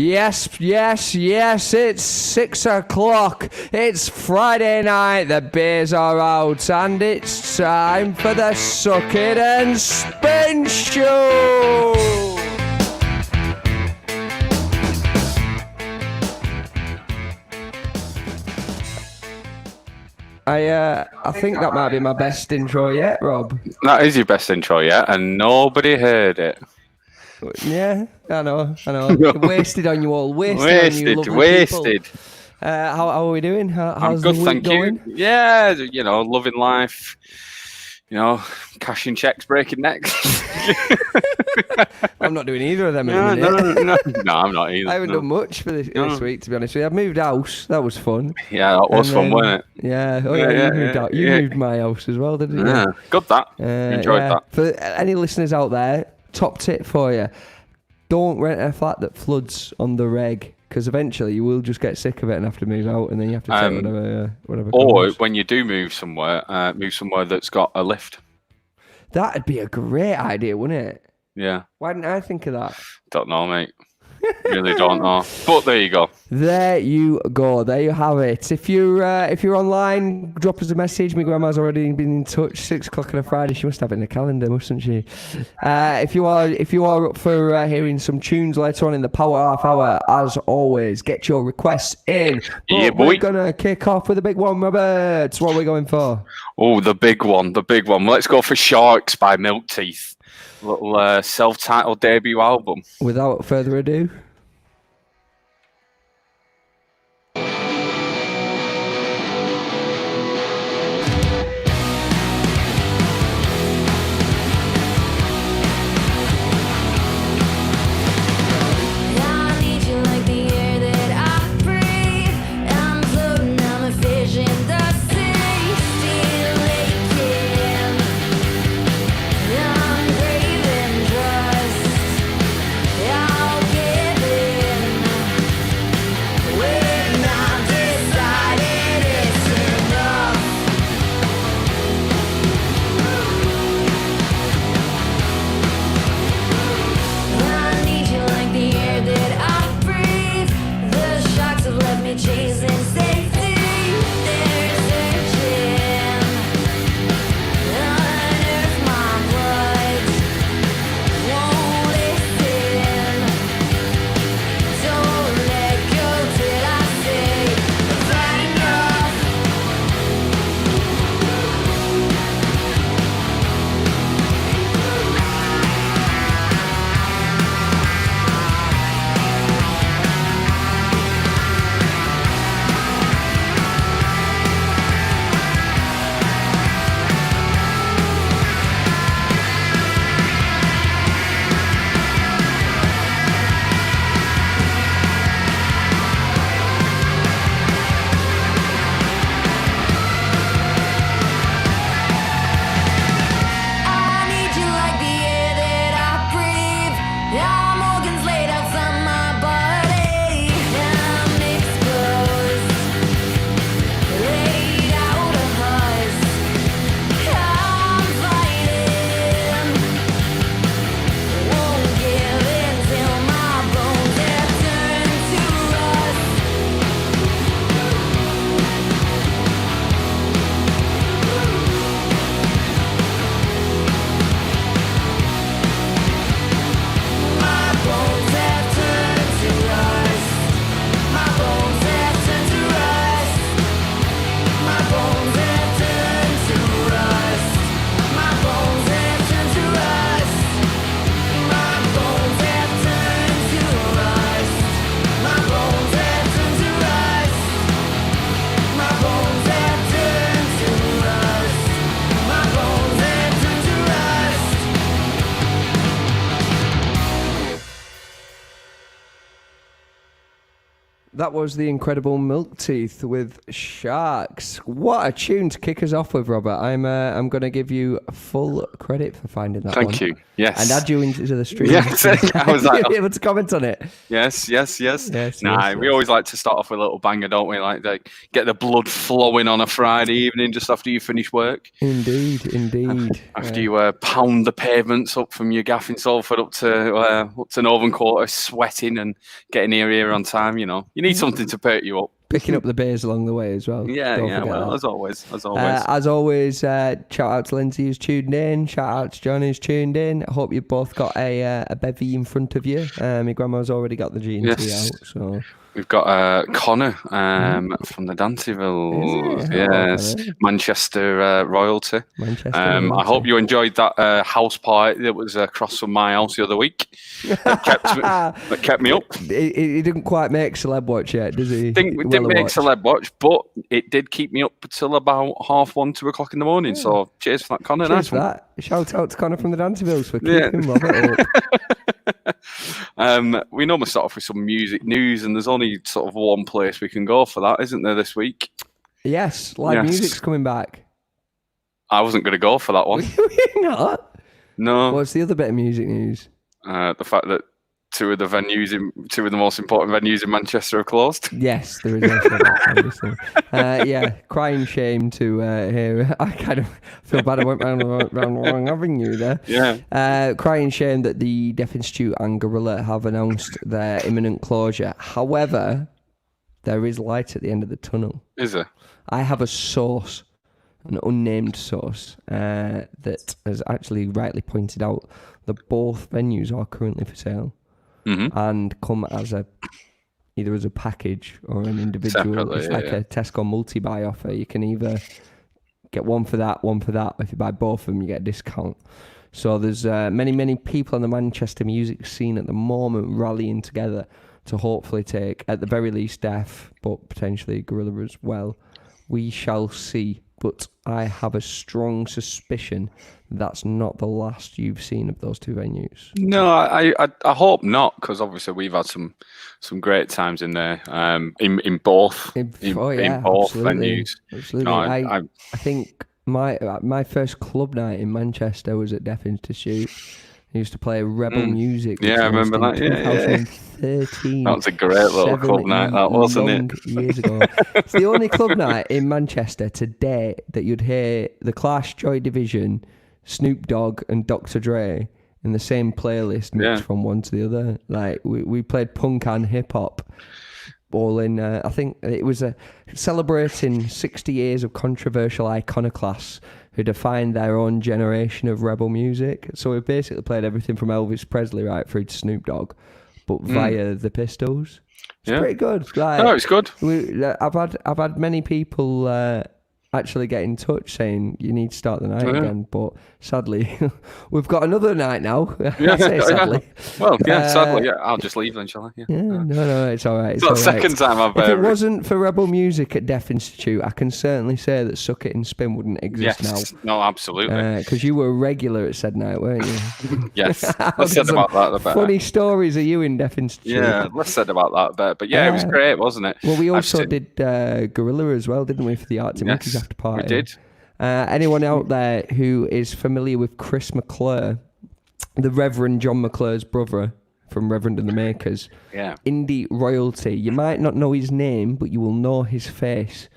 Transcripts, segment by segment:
Yes, it's 6 o'clock. It's Friday night, the beers are out, and it's time for the Suck It and Spin Show! I think that might be my best intro yet, Rob. That is your best intro yet, and nobody heard it. Yeah, I know. Wasted on you all. Wasted on you lovely people. How are we doing? How's I'm good, the week thank going? you. Yeah, loving life. Cashing checks, breaking necks. I'm not doing either of them No, at the minute. no, I'm not either. I haven't done much for this week, to be honest with you. I moved house. That was fun. Yeah, that was fun, wasn't it? Yeah. You moved out. You moved my house as well, didn't you? Yeah, good that. Enjoyed that. For any listeners out there, top tip for you. Don't rent a flat that floods on the reg, because eventually you will just get sick of it and have to move out, and then you have to take whatever Or comes. when you do move somewhere that's got a lift. That'd be a great idea, wouldn't it? Yeah. Why didn't I think of that? Don't know, mate. Really don't know. But there you go. There you go. There you have it. If you're online, drop us a message. My grandma's already been in touch. 6 o'clock on a Friday. She must have it in the calendar, mustn't she? If you are up for hearing some tunes later on in the Power Half Hour, as always, get your requests in. Yeah, boy. We're gonna kick off with a big one, Roberts. What are we going for? Oh, the big one. Let's go for Sharks by Milk Teeth. Little self-titled debut album. Without further ado. I'll give That was the incredible Milk Teeth with Sharks. What a tune to kick us off with, Robert. I'm going to give you full credit for finding that one. Thank you. Yes. And add you into the stream. Yes. I was like, You'll be able to comment on it. Yes. Yes, We yes. always like to start off with a little banger, don't we? Like get the blood flowing on a Friday evening just after you finish work. Indeed. After you pound the pavements up from your gaff in Salford up to Northern Quarter, sweating and getting here on time, you know. You need something to perk you up. Picking up the beers along the way as well. Yeah. Well, that. as always. As always, shout out to Lindsay who's tuned in. Shout out to John who's tuned in. I hope you've both got a bevy in front of you. My grandma's already got the G&T out. So we've got Connor from the Dantyville. Yes, Connor. Manchester royalty. I hope you enjoyed that house party that was across from my house the other week. That kept me up. He didn't quite make Celeb Watch yet, does he? We didn't make Celeb Watch, but it did keep me up until about 1:30, 2 o'clock in the morning. Yeah. So cheers for that, Connor. Cheers for that. Shout out to Connor from the Dantyvilles for keeping Robert up. We normally start off with some music news, and there's only sort of one place we can go for that, isn't there, this week? Yes, live music's coming back. I wasn't going to go for that one. You're not? No. What's the other bit of music news? The fact that two of the most important venues in Manchester are closed. Yes, there is also that, obviously. Crying shame to hear. I kind of feel bad I went round the wrong avenue there. Yeah. Crying shame that the Deaf Institute and Gorilla have announced their imminent closure. However, there is light at the end of the tunnel. Is there? I have a source, an unnamed source, that has actually rightly pointed out that both venues are currently for sale. Mm-hmm. And come as either as a package or an individual. Separately, it's like a Tesco multi-buy offer. You can either get one for that. If you buy both of them, you get a discount. So there's many people on the Manchester music scene at the moment rallying together to hopefully take, at the very least, Deaf, but potentially Gorilla as well. We shall see. But I have a strong suspicion that's not the last you've seen of those two venues. No, I hope not, because obviously we've had some great times in there, in both venues. Absolutely. No, I think my first club night in Manchester was at Deaf Institute. I used to play Rebel Music. Yeah, I remember that. 2013. That was a great little club night, that wasn't it? Years ago. It's the only club night in Manchester today that you'd hear The Clash, Joy Division, Snoop Dogg, and Dr. Dre in the same playlist, mixed from one to the other. Like we played punk and hip hop. All in, I think it was celebrating 60 years of controversial iconoclasts who defined their own generation of rebel music. So we basically played everything from Elvis Presley right through to Snoop Dogg, but via the Pistols. It's pretty good. Like, no, it's good. I've had many people actually get in touch saying you need to start the night again, but sadly we've got another night now. I say sadly. Well, sadly, I'll just leave then, shall I? No, it's all right. It's not the second time I've. If it wasn't for Rebel Music at Deaf Institute, I can certainly say that Suck It and Spin wouldn't exist now. No, absolutely. Because you were a regular at said night, weren't you? Yes. Less said about that, the better. Funny stories of you in Deaf Institute. Yeah, less said about that, the better. But yeah, it was great, wasn't it? Well, we also did Gorilla as well, didn't we, for the Arctic Monkeys after party? We did. Anyone out there who is familiar with Chris McClure, the Reverend John McClure's brother from Reverend and the Makers, indie royalty, you might not know his name, but you will know his face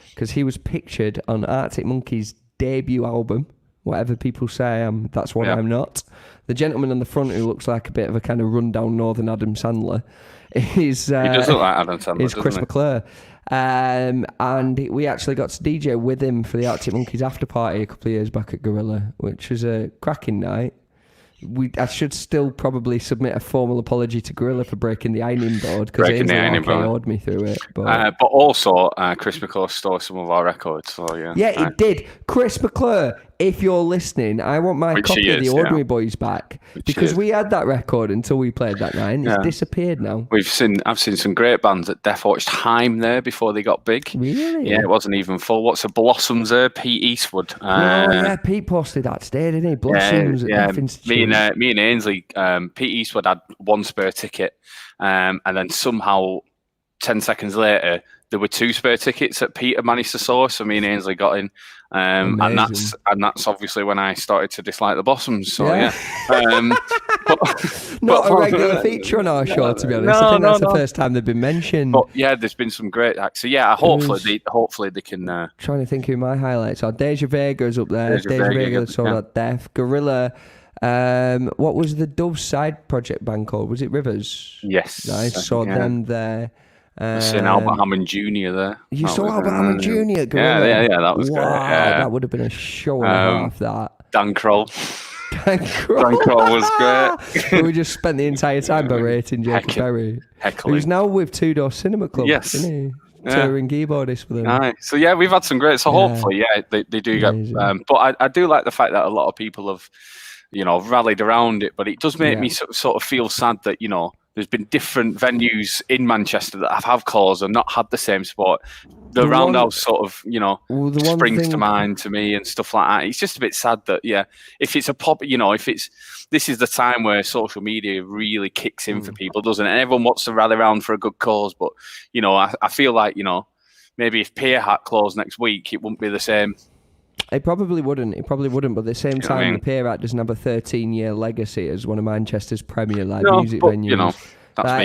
because he was pictured on Arctic Monkeys' debut album, Whatever People Say I Am, That's What I'm Not. The gentleman on the front who looks like a bit of a kind of rundown northern Adam Sandler is he does look like Adam Sandler, is Chris McClure. And we actually got to DJ with him for the Arctic Monkeys after party a couple of years back at Gorilla, which was a cracking night. I should still probably submit a formal apology to Gorilla for breaking the ironing board because it RKO'd me through it. But also, Chris McClure stole some of our records. So yeah, it did. Chris McClure, if you're listening, I want my copy of the Ordinary Boys back because we had that record until we played that night. And it's disappeared now. I've seen some great bands at Death watched Haim there before they got big. Really? Yeah, it wasn't even full. What's the Blossoms there? Pete Eastwood. Pete posted that today, didn't he? Blossoms at Deaf Institute. Me and Ainsley, Pete Eastwood had one spare ticket, and then somehow 10 seconds later, there were 2 spare tickets that Peter managed to source, so me and Ainsley got in. And that's obviously when I started to dislike the Blossoms. So yeah. Not a regular feature on our show, to be honest. I think that's the first time they've been mentioned. But yeah, there's been some great acts. So yeah, hopefully they can. Trying to think who my highlights are. Deja Vega's up there. Deja Vega saw that Deaf. Gorilla. What was the Dove side project band called? Was it Rivers? Yes. I saw them there. Seeing Albert Hammond Jr. there. You saw Albert Hammond Jr. at Gorilla? Yeah, that was great. Yeah. That would have been a show and a half, that. Dan Kroll. Dan Kroll was great. We just spent the entire time berating Jacob Berry. Heckling. Who's now with Two Door Cinema Club, isn't he? Touring keyboardist for them. Right. So yeah, we've had some great. So hopefully, they do get. But I do like the fact that a lot of people have, rallied around it. But it does make me sort of feel sad that there's been different venues in Manchester that have caused and not had the same support. The Roundhouse sort of, springs to mind to me and stuff like that. It's just a bit sad that, if it's a pop, this is the time where social media really kicks in for people, doesn't it? And everyone wants to rally around for a good cause. But, I feel like, maybe if Pier Hat closed next week, it wouldn't be the same. It probably wouldn't. But at the same time, the Pier Hat doesn't have a 13-year legacy as one of Manchester's premier live music venues.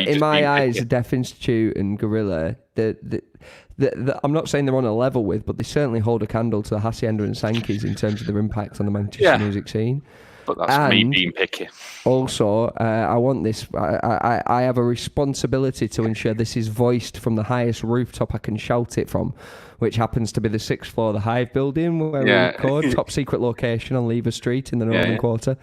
In my eyes, the Deaf Institute and Gorilla, I'm not saying they're on a level with, but they certainly hold a candle to the Hacienda and Sankeys in terms of their impact on the Manchester music scene. But that's me being picky. Also, I want this. I have a responsibility to ensure this is voiced from the highest rooftop I can shout it from, which happens to be the 6th floor of the Hive building where we record. Top secret location on Lever Street in the Northern Quarter.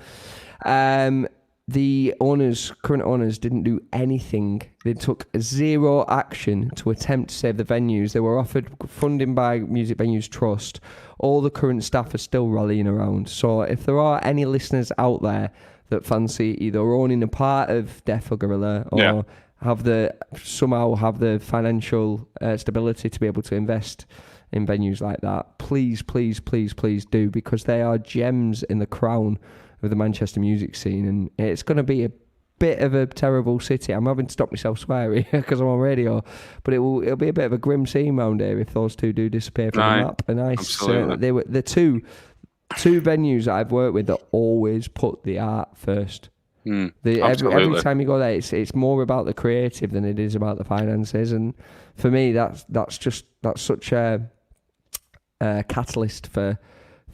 The current owners, didn't do anything. They took zero action to attempt to save the venues. They were offered funding by Music Venues Trust. All the current staff are still rallying around. So if there are any listeners out there that fancy either owning a part of Deaf or Gorilla or somehow have the financial stability to be able to invest in venues like that, please do, because they are gems in the crown of the Manchester music scene, and it's going to be a bit of a terrible city. I'm having to stop myself swearing because I'm on radio, but it'll be a bit of a grim scene round here if those two do disappear from the map. And they were the two venues that I've worked with that always put the art first. Every time you go there, it's more about the creative than it is about the finances, and for me, that's such a catalyst for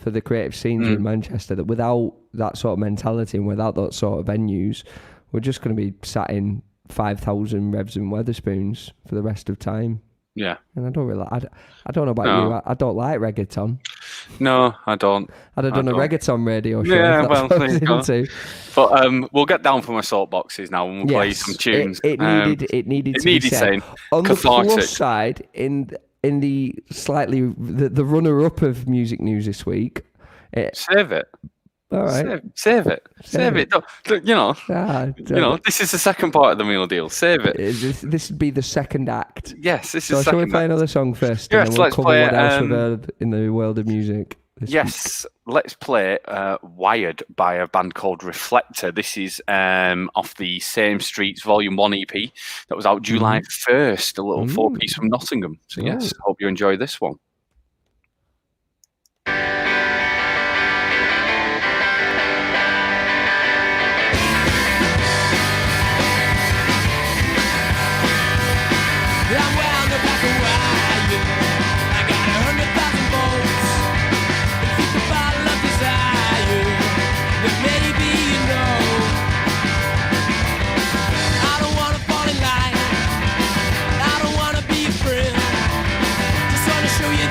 the creative scenes in Manchester, that without that sort of mentality and without that sort of venues, we're just going to be sat in 5,000 Revs and Weatherspoons for the rest of time. Yeah. And I don't know about you. I don't like reggaeton. No, I don't. I'd have done a reggaeton radio show. Yeah, well, there you go. But we'll get down from our soapboxes now and we'll play some tunes. It needed to be said. On cathartic. The plus side, in the slightly the runner-up of music news this week. Save it. All right. Save it. This is the second part of the meal deal. Save it. This would be the second act. Yes, this is so shall we play another song first? Yes, and then we'll let's cover play what else we've heard in the world of music. Yes, let's play Wired by a band called Reflector. This is off the Same Streets Volume 1 EP that was out July 1st, a little 4-piece from Nottingham. So yes, hope you enjoy this one. Show you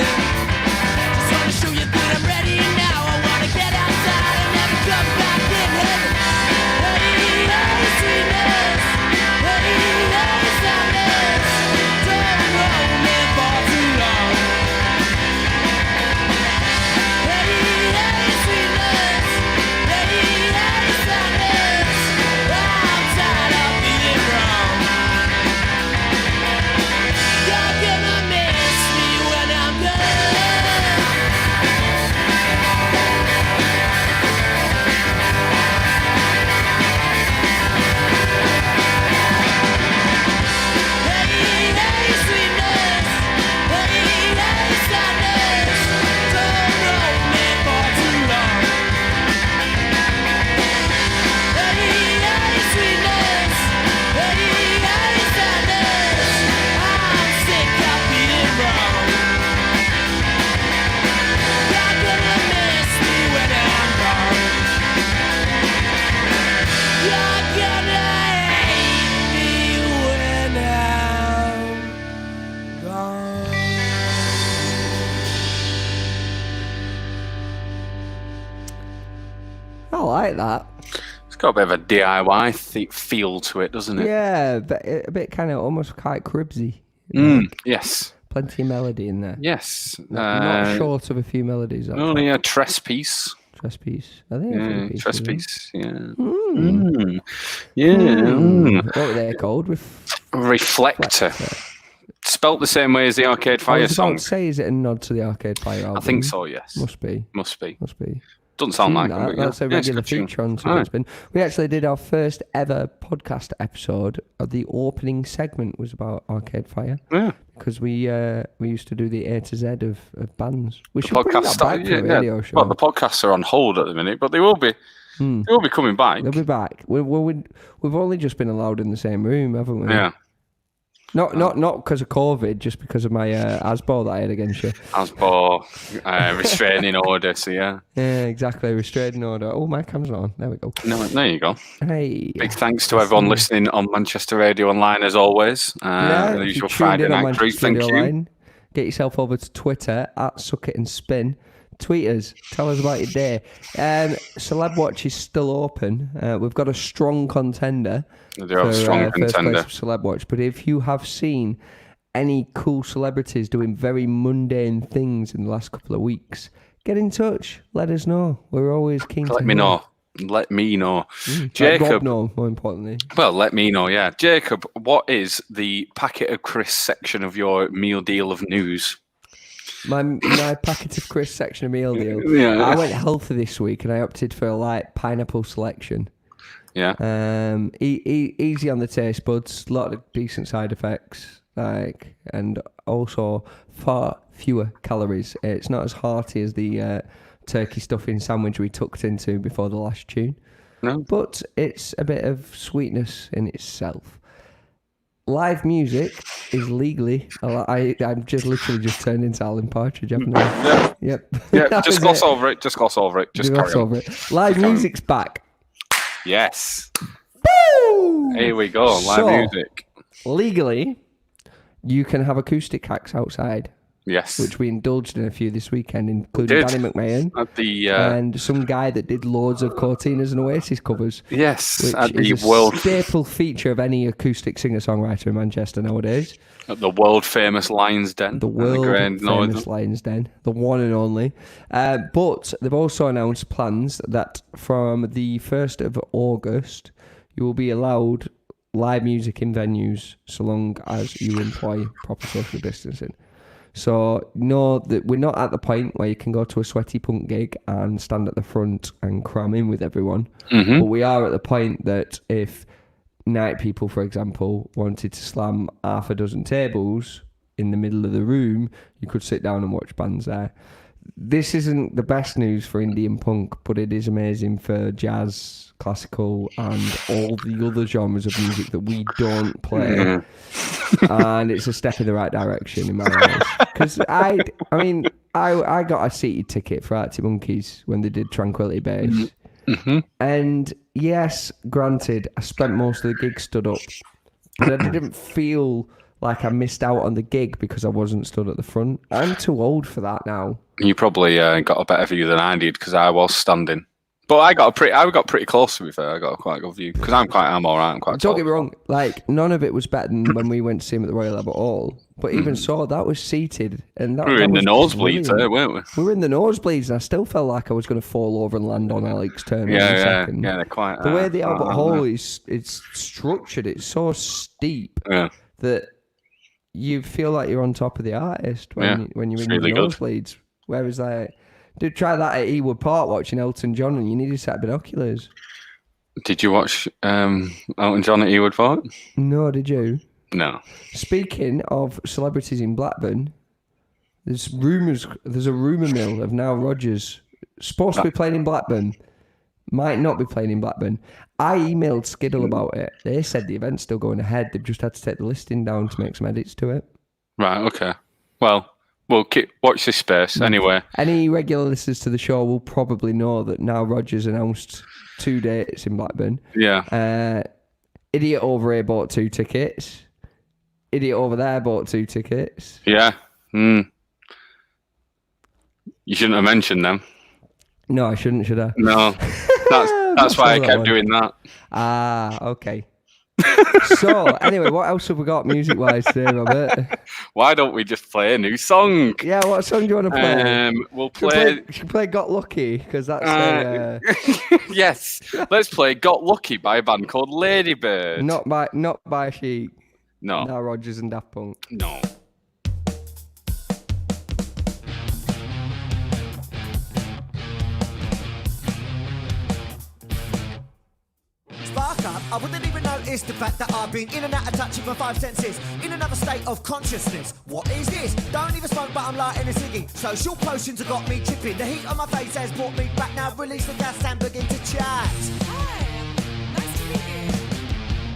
asking. Just wanna show you that I'm ready now. I wanna get outside and never come back in. Hey, hey, sweetness. Hey, hey, sadness. Don't hold me for too long. Hey, hey, sweetness. Hey, hey, sadness. I'm tired of being wrong. You're gonna miss me when I'm gone. Hey, hey, sweetness. Hey, hey, sadness. Don't hold me for too long. Hey, hey, sweetness. Hey, hey, sadness. I'm sick of being wrong. You're gonna miss me when I'm gone. You're gonna hate me when I'm gone. I like that. It's got a bit of a DIY feel to it, doesn't it? Yeah, but a bit kind of almost quite cribsy. Yes. Plenty of melody in there. Yes. Not short of a few melodies. That Only a Tress piece. Tress piece. I think Yeah, it's Tress piece. Yeah. What were they called? Reflector. Spelt the same way as the Arcade I Fire was about song. to say, is it a nod to the Arcade Fire album? I think so, yes. Must be. Must be. Doesn't Seen sound like that. it. But That's a yeah, it's regular good tune. feature on Aye. Spin. We actually did our first ever podcast episode. The opening segment was about Arcade Fire Yeah. because we used to do the A to Z of bands. We should bring Podcast that back for a radio show. Well, the podcasts are on hold at the minute, but they will be. They will be coming back. They'll be back. We've only just been allowed in the same room, haven't we? Yeah. Not because of COVID, just because of my ASBO that I had against you. Asbo, restraining order. So yeah. Yeah, exactly. Restraining order. Oh, my camera's not on. There we go. No, there you go. Hey. Big thanks to everyone listening on Manchester Radio Online as always. Yeah, The if you usual tuned Friday in on night crew. Manchester Thank Radio you. Line, get yourself over to Twitter at Suck It and Spin. Tweet us. Tell us about your day. Celeb Watch is still open. We've got a strong contender. They do have a strong First contender. place for Celeb Watch. But if you have seen any cool celebrities doing very mundane things in the last couple of weeks, get in touch. Let us know. We're always keen to Let me hear. know. Let me know. Let Jacob. Rob know, more importantly. Well, let me know, yeah. Jacob, what is the packet of Chris section of your meal deal of news? My packet of Chris section of meal deal. Yeah. I went healthy this week and I opted for a light pineapple selection. Yeah. Easy on the taste buds, a lot of decent side effects, and also far fewer calories. It's not as hearty as the turkey stuffing sandwich we tucked into before the last tune. No. But it's a bit of sweetness in itself. Live music is legally. I'm just literally just turned into Alan Partridge, haven't I? Yeah. Yep. Yeah, That just was gloss it. over it. Just gloss over it. Just Gloss carry on. over it. Live music's back. Yes. Woo! Here we go. Live So, music. Legally, you can have acoustic acts outside, Yes. which we indulged in a few this weekend, including did. Danny McMahon At the and some guy that did loads of Cortinas and Oasis covers, yes, which at the is a world staple feature of any acoustic singer-songwriter in Manchester nowadays. at the world famous Lions Den. The at world Grand famous Northern. Lions Den, the one and only. But they've also announced plans that from the 1st of August, you will be allowed live music in venues so long as you employ proper social distancing. So know that we're not at the point where you can go to a sweaty punk gig and stand at the front and cram in with everyone. Mm-hmm. But we are at the point that if Night People, for example, wanted to slam half a dozen tables in the middle of the room, you could sit down and watch bands there. This isn't the best news for indie and punk, but it is amazing for jazz, classical, and all the other genres of music that we don't play. And it's a step in the right direction in my eyes. Because I got a seated ticket for Arctic Monkeys when they did Tranquility Base. Mm-hmm. And yes, granted, I spent most of the gig stood up, but I didn't feel like I missed out on the gig because I wasn't stood at the front. I'm too old for that now. You probably got a better view than I did because I was standing. But I got pretty close, to be fair. I got a quite good view because I'm all right. I'm quite Don't tall. get me wrong, like none of it was better than when we went to see him at the Royal Albert Hall. But even so, that was seated, and that, We were that in the was nosebleeds, brilliant. weren't we? We were in the nosebleeds, and I still felt like I was going to fall over and land on Alex Turner in a Yeah, second. they're quite. The way the Albert Hall is, it's structured, it's so steep Yeah. that you feel like you're on top of the artist when you're it's in really the good. nosebleeds. Whereas like, dude, try that at Ewood Park watching Elton John, and you need a set of binoculars. Did you watch Elton John at Ewood Park? No, did you? No. Speaking of celebrities in Blackburn, there's a rumour mill of now Rodgers supposed to be playing in Blackburn, might not be playing in Blackburn. I emailed Skiddle about it. They said the event's still going ahead. They've just had to take the listing down to make some edits to it. Right. Okay. Well, we'll watch this space anyway. Any regular listeners to the show will probably know that now Rodgers announced 2 dates in Blackburn. Yeah. Idiot over here bought 2 tickets. Idiot over there bought 2 tickets. Yeah. You shouldn't have mentioned them. No, I shouldn't, should I? No. That's why I kept doing that. Ah, okay. So, anyway, what else have we got music-wise today, Robert? Why don't we just play a new song? Yeah, what song do you want to play? We'll Should play. we play Got Lucky? Because that's Yes. Let's play "Got Lucky" by a band called Ladybird. not by Chic. No. Now Rodgers and Daft Punk. No. Spark up, I wouldn't even notice the fact that I've been in and out of touch with my 5 senses, in another state of consciousness. What is this? Don't even smoke, but I'm lighting a ciggy. Social potions have got me tripping. The heat on my face has brought me back. Now release the gas and begin to chat. Hi, nice to meet you.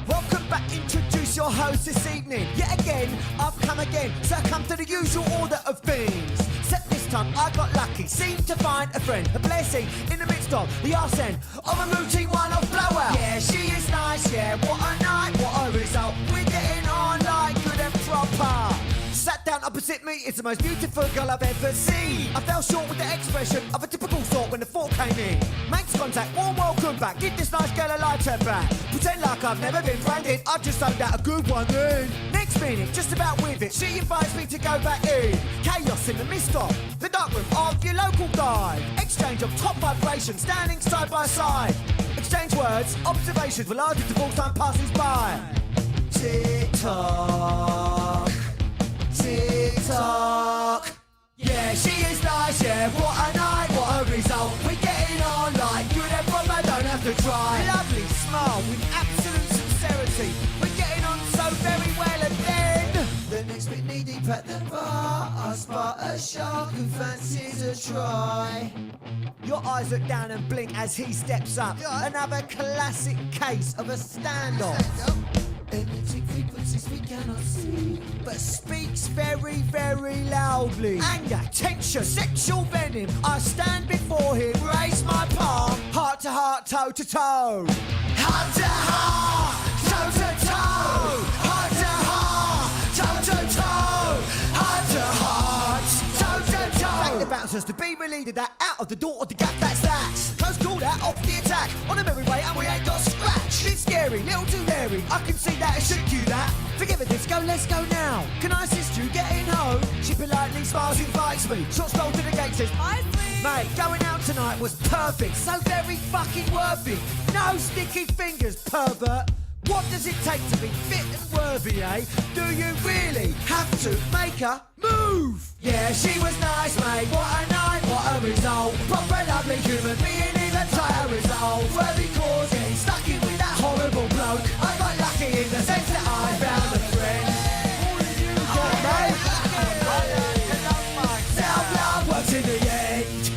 Welcome back, introduce your host this evening. Yet again, I've come again, succumb to the usual order of things. Except this time I got lucky, seemed to find a friend, a blessing in the midst of the arson of a routine one-off blowout. Yeah, she is nice, yeah, what a night, what a result. We're getting on like good and proper. Sat down opposite me, it's the most beautiful girl I've ever seen. I fell short with the expression of a typical sort when the thought came in. Makes contact, warm welcome back, give this nice girl a lighter back. Pretend like I've never been branded, I've just sold out a good one then. Next minute, just about with it, she invites me to go back in. Chaos in the midst of the dark room of your local dive. Exchange of top vibrations, standing side by side. Exchange words, observations, will argue to all time passes by. Tick-tock. TikTok. Yeah, she is nice, yeah, what a night, what a result. We're getting on like good and proper, don't have to try. Lovely smile with absolute sincerity. We're getting on so very well, and then the next bit knee deep at the bar, I spot a shark who fancies a try. Your eyes look down and blink as he steps up. Another classic case of a standoff. Energy frequencies we cannot see, but speaks very, very loudly. Anger, tension, sexual venom. I stand before him, raise my palm, heart to heart, toe to toe. Heart to heart, toe to toe. Heart to heart, toe to toe. Heart to heart, toe to toe. Thank the bouncers to be relieved that out of the door of the gap, that's that. Close call that off the attack. On a merry way and we ain't got scratch. It's scary, little too hairy. I can see that, it shook you that. Forgive it, disco, let's go now. Can I assist you getting home? She politely smiles, invites me. Short stroll to the gate, says, Hi, sweet. mate, going out tonight was perfect. So very fucking worth it. No sticky fingers, pervert. What does it take to be fit and worthy, eh? Do you really have to make a move? Yeah, she was nice, mate. What a night, what a result. Proper lovely human being, even tighter result. Worthy cause, getting stuck in with that horrible bloke. I got lucky in the sense that I found a friend. Self-love works in the end.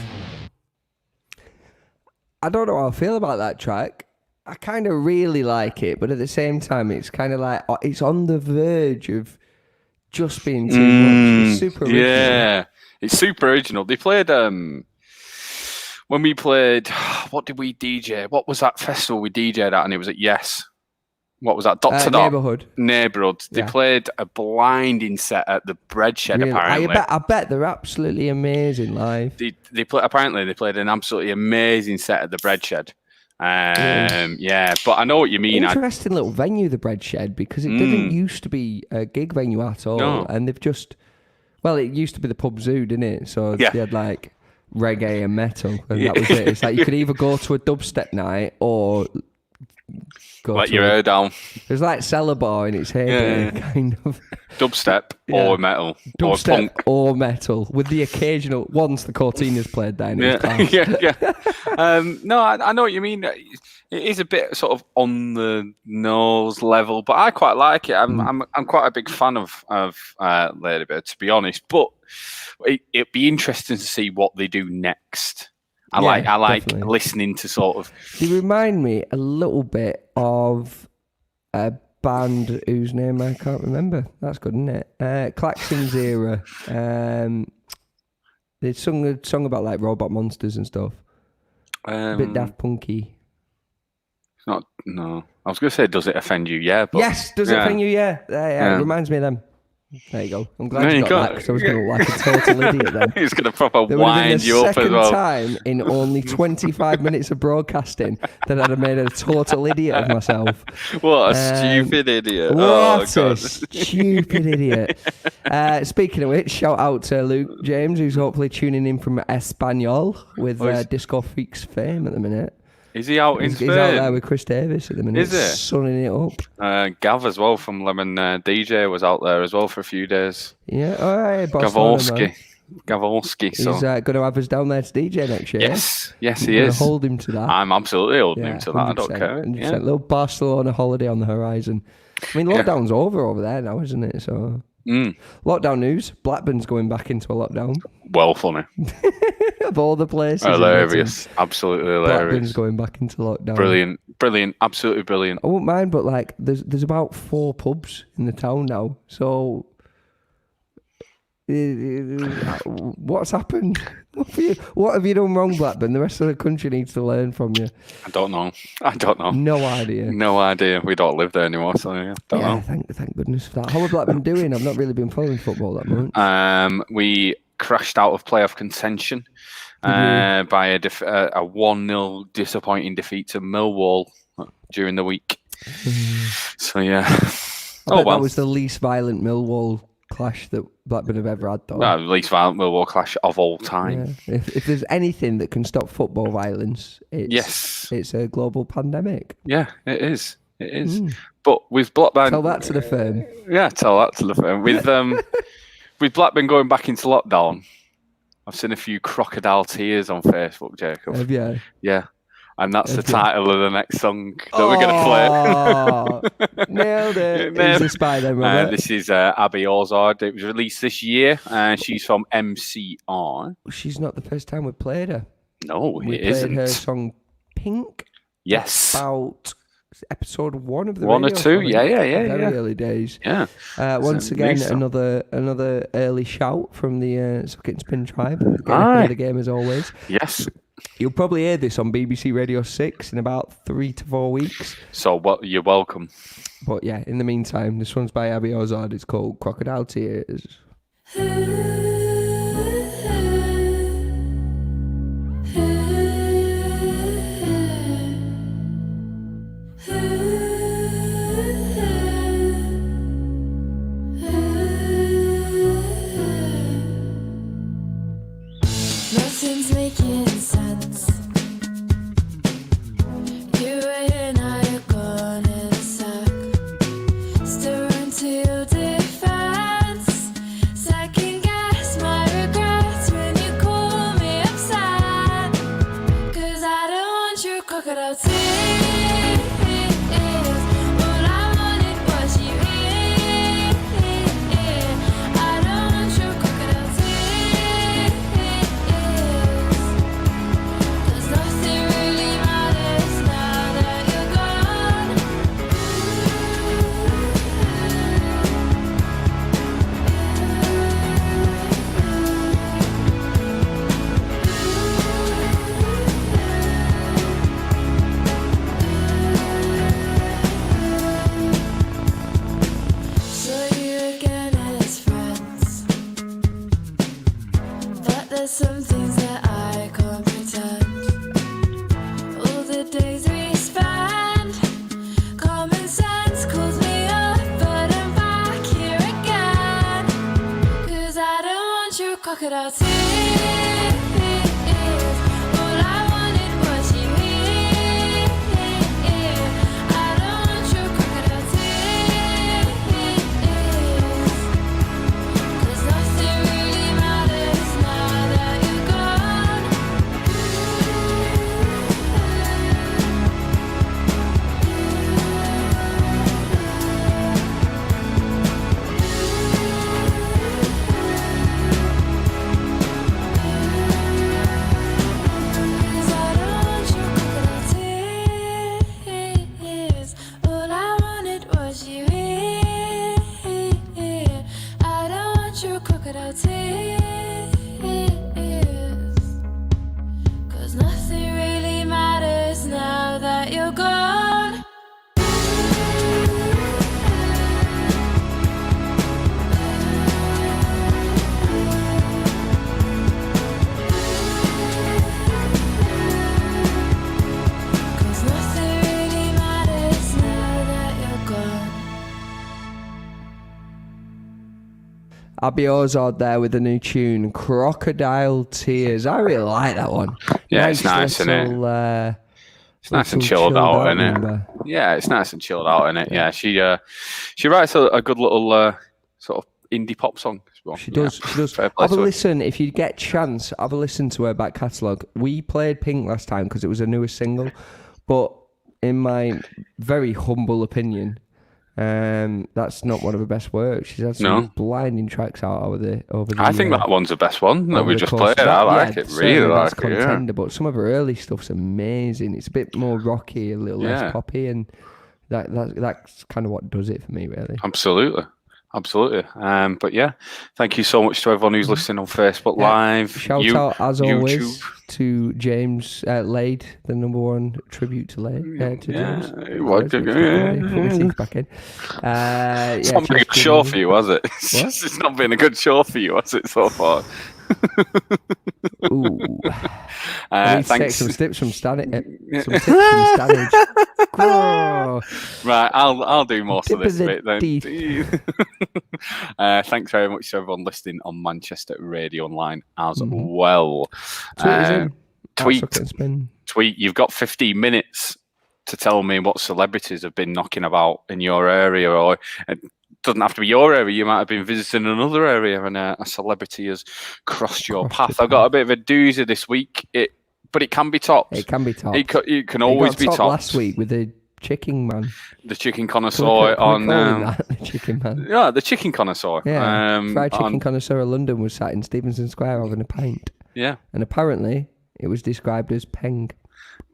I don't know how I feel about that track. I kind of really like it, but at the same time, it's kind of like it's on the verge of just being too much. It's super original. Yeah, it's super original. They played when we played. What did we DJ? What was that festival we DJ'd at? And it was at Yes. what was that? Dr. Dot? Neighbourhood. They played a blinding set at the Bread Shed, Really? apparently. I bet they're absolutely amazing live. Apparently they played an absolutely amazing set at the Bread Shed. Yeah, but I know what you mean. Interesting little venue, the Bread Shed, because it didn't used to be a gig venue at all. No. And they've just... Well, it used to be the Pub Zoo, didn't it? So they had like reggae and metal, and that was it. It's like you could either go to a dubstep night or... Let your hair down. It was like Cellar Bar in its heyday, kind of. Dubstep or metal. Dubstep or punk. or metal, with the occasional... Once the Cortinas played there. No, I know what you mean. It is a bit sort of on the nose level, but I quite like it. I'm quite a big fan of Ladybird, to be honest. But it'd be interesting to see what they do next. I like definitely. Listening to sort of... They remind me a little bit of a band whose name I can't remember. That's good, isn't it? Klaxon's era. They sung a song about like robot monsters and stuff. A bit Daft Punky. Not, no. I was going to say, does it offend you? Yeah. But, yes, does it offend you? Yeah. It reminds me of them. There you go. I'm glad you got that, because I was going to look like a total idiot then. He's going to proper wind you up as well. Time in only 25 minutes of broadcasting that I'd have made a total idiot of myself. What a stupid idiot. What a stupid idiot. Speaking of which, shout out to Luke James, who's hopefully tuning in from Espanol with Disco Freaks fame at the minute. Is he out in Spain? He's out there with Chris Davis at the minute. Is it? Sunning it up. Gav as well from Lemon DJ was out there as well for a few days. Yeah, all right. Gavolsky. So. He's going to have us down there to DJ next year. Yes, he is. Hold him to that. I'm absolutely holding him to that. I don't care. 100%. Yeah. Little Barcelona holiday on the horizon. I mean, lockdown's over there now, isn't it? So lockdown news. Blackburn's going back into a lockdown. Well, funny. Of all the places. Hilarious. Absolutely hilarious. Blackburn's going back into lockdown. Brilliant. Absolutely brilliant. I wouldn't mind, but like, there's about 4 pubs in the town now. So, what's happened? What have you done wrong, Blackburn? The rest of the country needs to learn from you. I don't know. No idea. No idea. We don't live there anymore, so don't know. Thank goodness for that. How are Blackburn doing? I've not really been following football that much. We crashed out of playoff contention by a 1-0 disappointing defeat to Millwall during the week. So yeah. That was the least violent Millwall clash that Blackburn have ever had, though. The least violent Millwall clash of all time. Yeah. If there's anything that can stop football violence, it's a global pandemic. Yeah, it is. But with Blackburn... Tell that to the firm. Yeah, tell that to the firm. With Blackburn going back into lockdown, I've seen a few crocodile tears on Facebook, Jacob. Have you? Yeah. And that's the title of the next song that we're going to play. Nailed it. Who's this by then, Robert? This is Abby Ozard. It was released this year. She's from MCR. She's not the first time we played her. No, we played her song Pink. Yes. About episode 1 of the 1 or 2, yeah. Very early days. Yeah. Once again, another early shout from the Suck It and Spin tribe. Getting the game as always. Yes. You'll probably hear this on BBC Radio 6 in about 3 to 4 weeks. So you're welcome. But yeah, in the meantime, this one's by Abby Ozard. It's called Crocodile Tears. Nothing's making sense. You and I are gone in a sec. Still run to your defense. Second guess my regrets when you call me upset. 'Cause I don't want your crocodile tears. All I wanted was you here. I don't want your crocodile tears. there's some things that I can't pretend. All the days we spend, common sense calls me up, but I'm back here again. 'Cause I don't want your crocodile tears. All I wanted was you here. I don't want your crocodile tears. 'Cause nothing really matters now that you're gone. Cause I don't want your crocodile tears. All I wanted was you here. I don't want your crocodile tears. 'Cause nothing really matters now that you're gone. Cause nothing really matters now that you're gone. Abby Ozard there with the new tune, Crocodile Tears. I really like that one. Yeah, it's nice, isn't it? It's nice and chilled out, isn't it? number. Yeah, it's nice and chilled out, isn't it? Yeah, she writes a good little sort of indie pop song as well. She does. She does. Fair play Have a to her. listen if you get a chance. Have a listen to her back catalogue. We played Pink last time because it was a newest single, but in my very humble opinion, that's not one of her best works. She's had some No. blinding tracks out over the. I think that one's the best one that over we the just course played. of I that. like Yeah, it. certainly Really that's like it. Yeah. contender, but some of her early stuff's amazing. It's a bit more rocky, a little Yeah. less poppy, and that's kind of what does it for me, really. Absolutely. But yeah, thank you so much to everyone who's listening on Facebook Live. Shout you- out as YouTube. always to James Lade, the #1 tribute to Lade. To Yeah, James. it was- Put my teeth back in. It's not been a good show for you, has it? It's not been a good show for you, has it, so far? Ooh. I need to take Thanks. some tips from Stanage. Grow. Right, I'll do most of Tip this of bit the then. Thanks very much to everyone listening on Manchester Radio Online as well. Tweet us in. Tweet. Suck it and spin. Tweet. You've got 15 minutes to tell me what celebrities have been knocking about in your area, or it doesn't have to be your area. You might have been visiting another area and a celebrity has crossed your Crossed path. your I've got a bit of a doozy this week, but it can be topped. It can be topped. It can It always got be topped topped. last week with the chicken man. The chicken Can we connoisseur call it on. that? The chicken man. Yeah, the chicken connoisseur. Yeah. Fried chicken on- connoisseur of London was sat in Stevenson Square having a pint. Yeah, And apparently it was described as peng.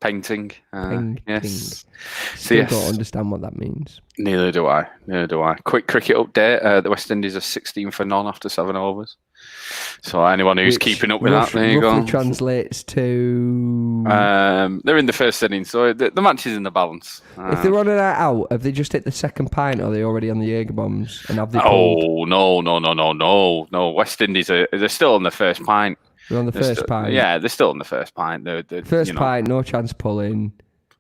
painting. Peng. Yes. So Still yes, don't understand what that means. neither do I. Quick cricket update. The West Indies are 16 for none after 7 overs. So anyone who's Which keeping up with that, there you roughly go. translates to... They're in the first inning, so the match is in the balance. if they're on a night out, have they just hit the second pint or are they already on the Jaeger bombs? And have they pulled? Oh, no. West Indies they're still on the first pint. They're on the They're first still- pint. Yeah, they're still on the first pint. They're First you know, pint, no chance pulling.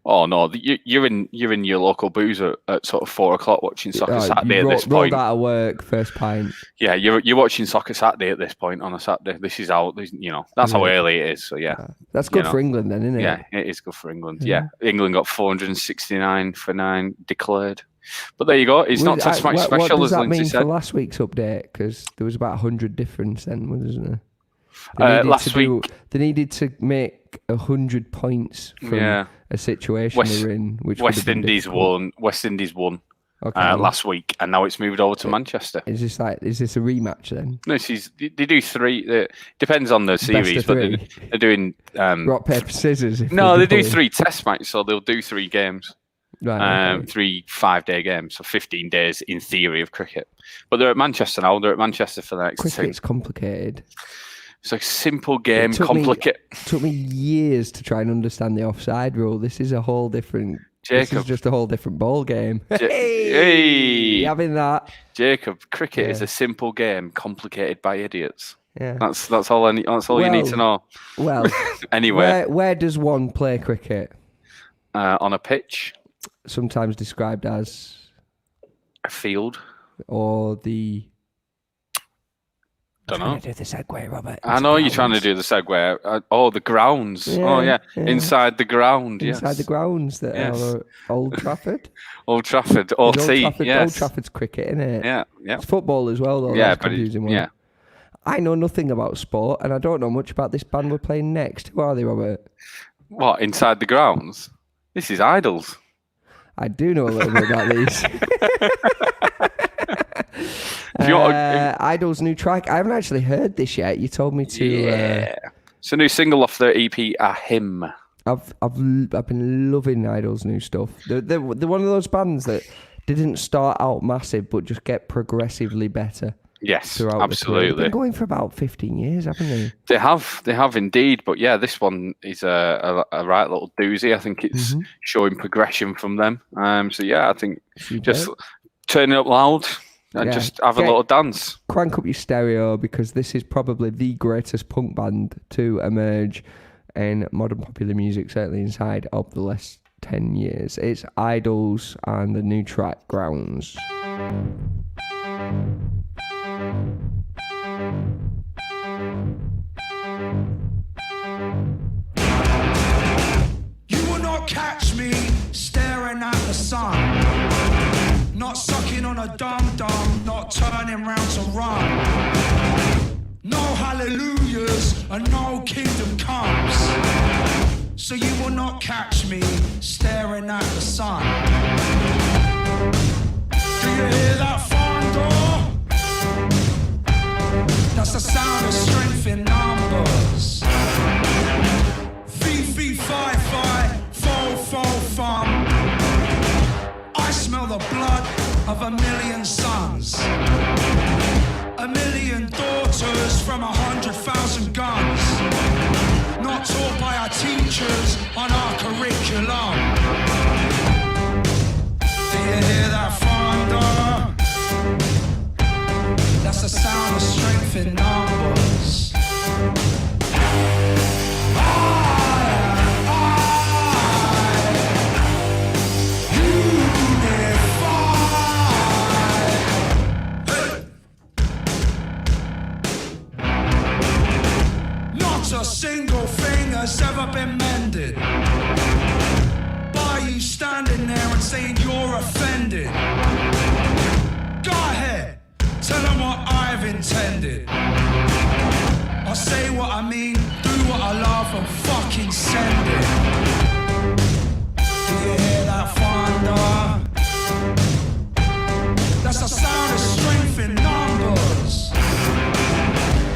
Oh no, you're in your local boozer at sort of 4 o'clock watching Soccer Saturday at this Rolled point. out of work, first pint. Yeah, you're watching Soccer Saturday at this point on a Saturday. This is how that's how early it is. So yeah, That's good know. for England then, isn't it? yeah, it is good for England. Yeah, England got 469 for 9 declared. But there you go. It's not Test match special what as does that Lindsay mean said. for last week's update? Because there was about 100 difference then, wasn't there? Last week, They needed to make 100 points from yeah, a situation West- they were in, which would have West been Indies difficult. won. West Indies won Okay. last week, and now it's moved over to Manchester. Is this a rematch then? No, they do 3. Depends on the Best series, of but three. they're doing. Rock, paper, scissors. if No, they do pulling. 3 Test matches, so they'll do 3 games. Right, okay. 3 5-day games, so 15 days in theory of cricket. But they're at Manchester now. They're at Manchester for the next 2. Cricket's complicated. It's a simple game, took me- complicated. Took me years to try and understand the offside rule. This is a whole different. This Jacob. is just a whole different ball game. Hey! Having that. Jacob, cricket is Yeah. a simple game, complicated by idiots. Yeah. That's all I need. That's all you need to know. Well, Anyway, where does one play cricket? on a pitch, Sometimes described as, a field. or the. Don't I'm know. trying to do the segue, Robert. I know you're trying to do the segue. The grounds. Yeah. Inside the ground. Inside yes. the grounds that are Old Trafford. Old Trafford. Is Old Old Trafford's cricket, isn't it? Yeah. It's football as well, though. Yeah, That's but confusing one. I know nothing about sport, and I don't know much about this band we're playing next. Who are they, Robert? What, inside the grounds? This is Idols. I do know a little bit about these. Idol's new track. I haven't actually heard this yet. You told me to. Yeah. It's a new single off their EP, A Hymn. I've been loving Idol's new stuff. They're one of those bands that didn't start out massive, but just get progressively better. Yes, throughout absolutely. They've been going for about 15 years, haven't they? They have indeed. But yeah, this one is a right little doozy. I think it's showing progression from them. So yeah, I think just turn it up loud and just have a little dance. Crank up your stereo, because this is probably the greatest punk band to emerge in modern popular music, certainly inside of the last 10 years. It's Idols and the new track, Grounds. You will not catch me staring at the sun. Not sucking on a dum-dum, not turning round to run. No hallelujahs and no kingdom comes. So you will not catch me staring at the sun. Do you hear that foreign door? That's the sound of strength in numbers. Fee, fi, fo, fum. I smell the blood of a million sons. A million daughters from 100,000 guns. Not taught by our teachers on our curriculum. Do you hear that thunder? That's the sound of strength in numbers. Not a single thing has ever been mended by you standing there and saying you're offended. Go ahead, tell them what I've intended. I'll say what I mean, do what I love, and fucking send it. Do you hear that thunder? That's the sound of strength in numbers.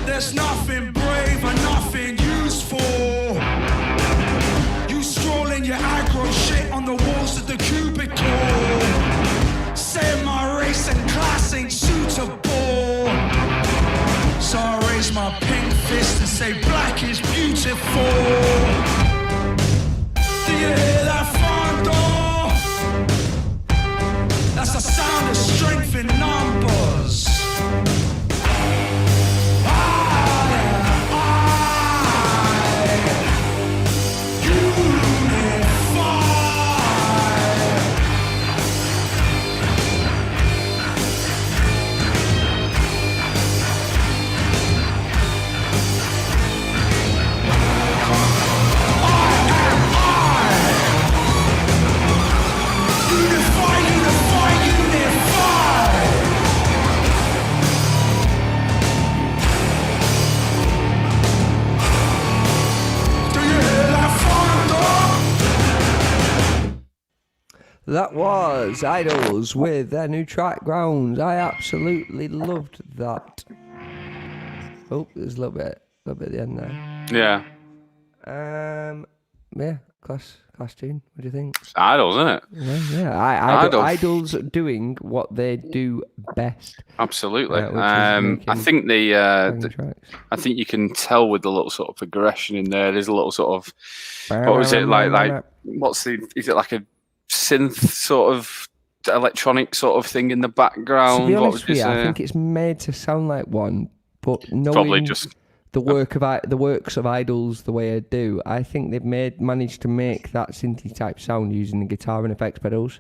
There's nothing brave and nothing useful. You scrolling your aggro shit on the walls of the cubicle. Saying my race and class ain't suitable. So I raise my pink fist and say black is beautiful. Do you hear that thunder? That's the sound of strength in numbers. That was Idols with their new track, Grounds. I absolutely loved that. Oh, there's a little bit at the end there. Yeah. Yeah, class tune. What do you think? It's Idols, isn't it? Yeah. Idols doing what they do best. Absolutely. Which is I think I think you can tell with the little sort of progression in there. There's a little sort of, what was it like? Is it like a synth sort of electronic sort of thing in the background? To be honest with you, I think it's made to sound like one, But It's probably knowing just the works of Idols the way I do, I think they've managed to make that synthy type sound using the guitar and effects pedals.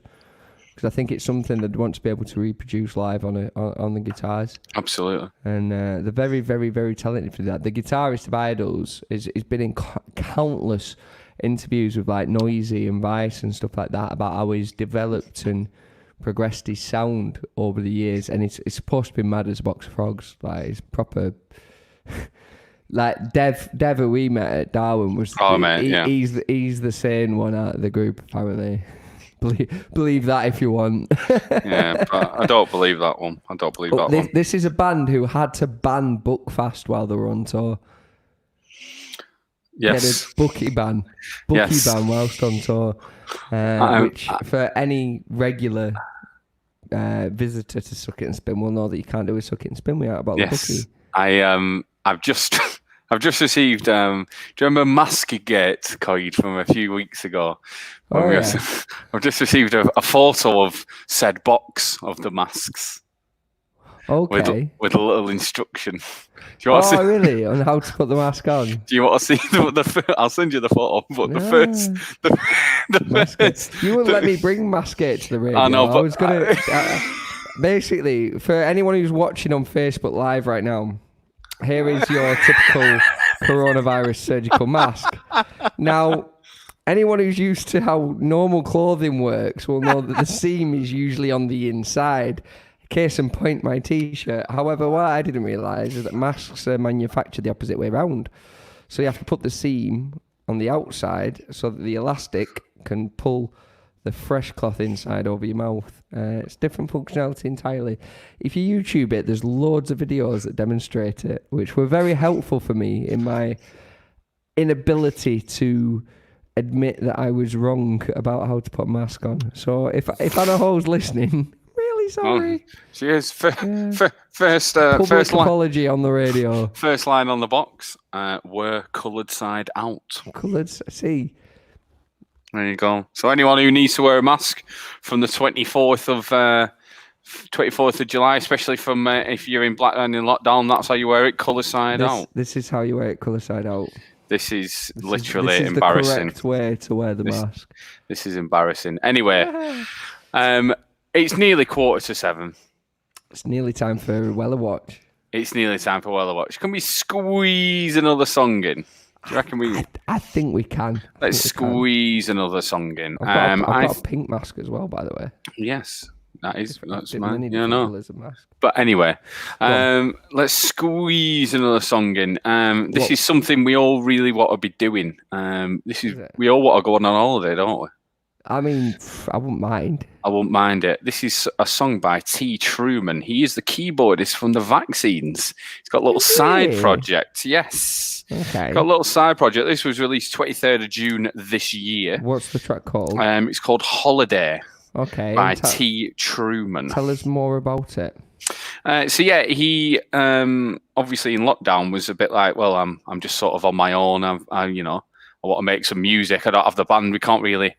Because I think it's something they'd want to be able to reproduce live on the guitars. absolutely. And they're very, very, very talented for that. The guitarist of Idols has been in countless interviews with like Noisy and Vice and stuff like that about how he's developed and progressed his sound over the years. And it's supposed to be mad as a box of frogs. Like, it's proper... Like Dev, who we met at Darwin, was he's the sane one out of the group, apparently. Believe that if you want. Yeah, but I don't believe that one. I don't believe that one. This is a band who had to ban Buckfast while they were on tour. Yes. They had a Bucky ban whilst on tour, which for any regular visitor to Suck It and Spin will know that you can't do a Suck It and Spin without about the Bucky. I've just received. Do you remember Maskgate, Coid, from a few weeks ago? I've just received a photo of said box of the masks. Okay. With a little instruction. Do you want to see? Really? On how to put the mask on? Do you want to see the I'll send you the photo. But the first. You wouldn't let me bring Maskgate to the radio. I know, but I was gonna. Basically, for anyone who's watching on Facebook Live right now, here is your typical coronavirus surgical mask. Now, anyone who's used to how normal clothing works will know that the seam is usually on the inside. Case in point, my T-shirt. However, what I didn't realise is that masks are manufactured the opposite way around. So you have to put the seam on the outside so that the elastic can pull the fresh cloth inside over your mouth. It's different functionality entirely. If you YouTube it, there's loads of videos that demonstrate it, which were very helpful for me in my inability to admit that I was wrong about how to put a mask on. So if Anna Ho's listening, really sorry. She is. First apology on the radio. First line on the box, we're coloured side out. Coloured, see. There you go. So anyone who needs to wear a mask from the 24th of July, especially from if you're in Blackburn in lockdown, that's how you wear it, colour side out. This is how you wear it, colour side out. This is literally embarrassing. This is the correct way to wear the mask. This is embarrassing. Anyway, it's nearly 6:45. It's nearly time for Weller Watch. It's nearly time for Weller Watch. Can we squeeze another song in? Do you reckon we? I think we can. Let's squeeze another song in. I've got a pink mask as well, by the way. Yes, that's mine. Mask. But anyway, let's squeeze another song in. This is something we all really want to be doing. We all want to go on holiday, don't we? I mean, I wouldn't mind. I wouldn't mind it. This is a song by T. Truman. He is the keyboardist from the Vaccines. He's got a little side project. Yes. Okay. Got a little side project. This was released 23rd of June this year. What's the track called? It's called Holiday. Okay. By T. Truman. Tell us more about it. He obviously in lockdown was a bit like, well, I'm just sort of on my own. I want to make some music. I don't have the band. We can't really,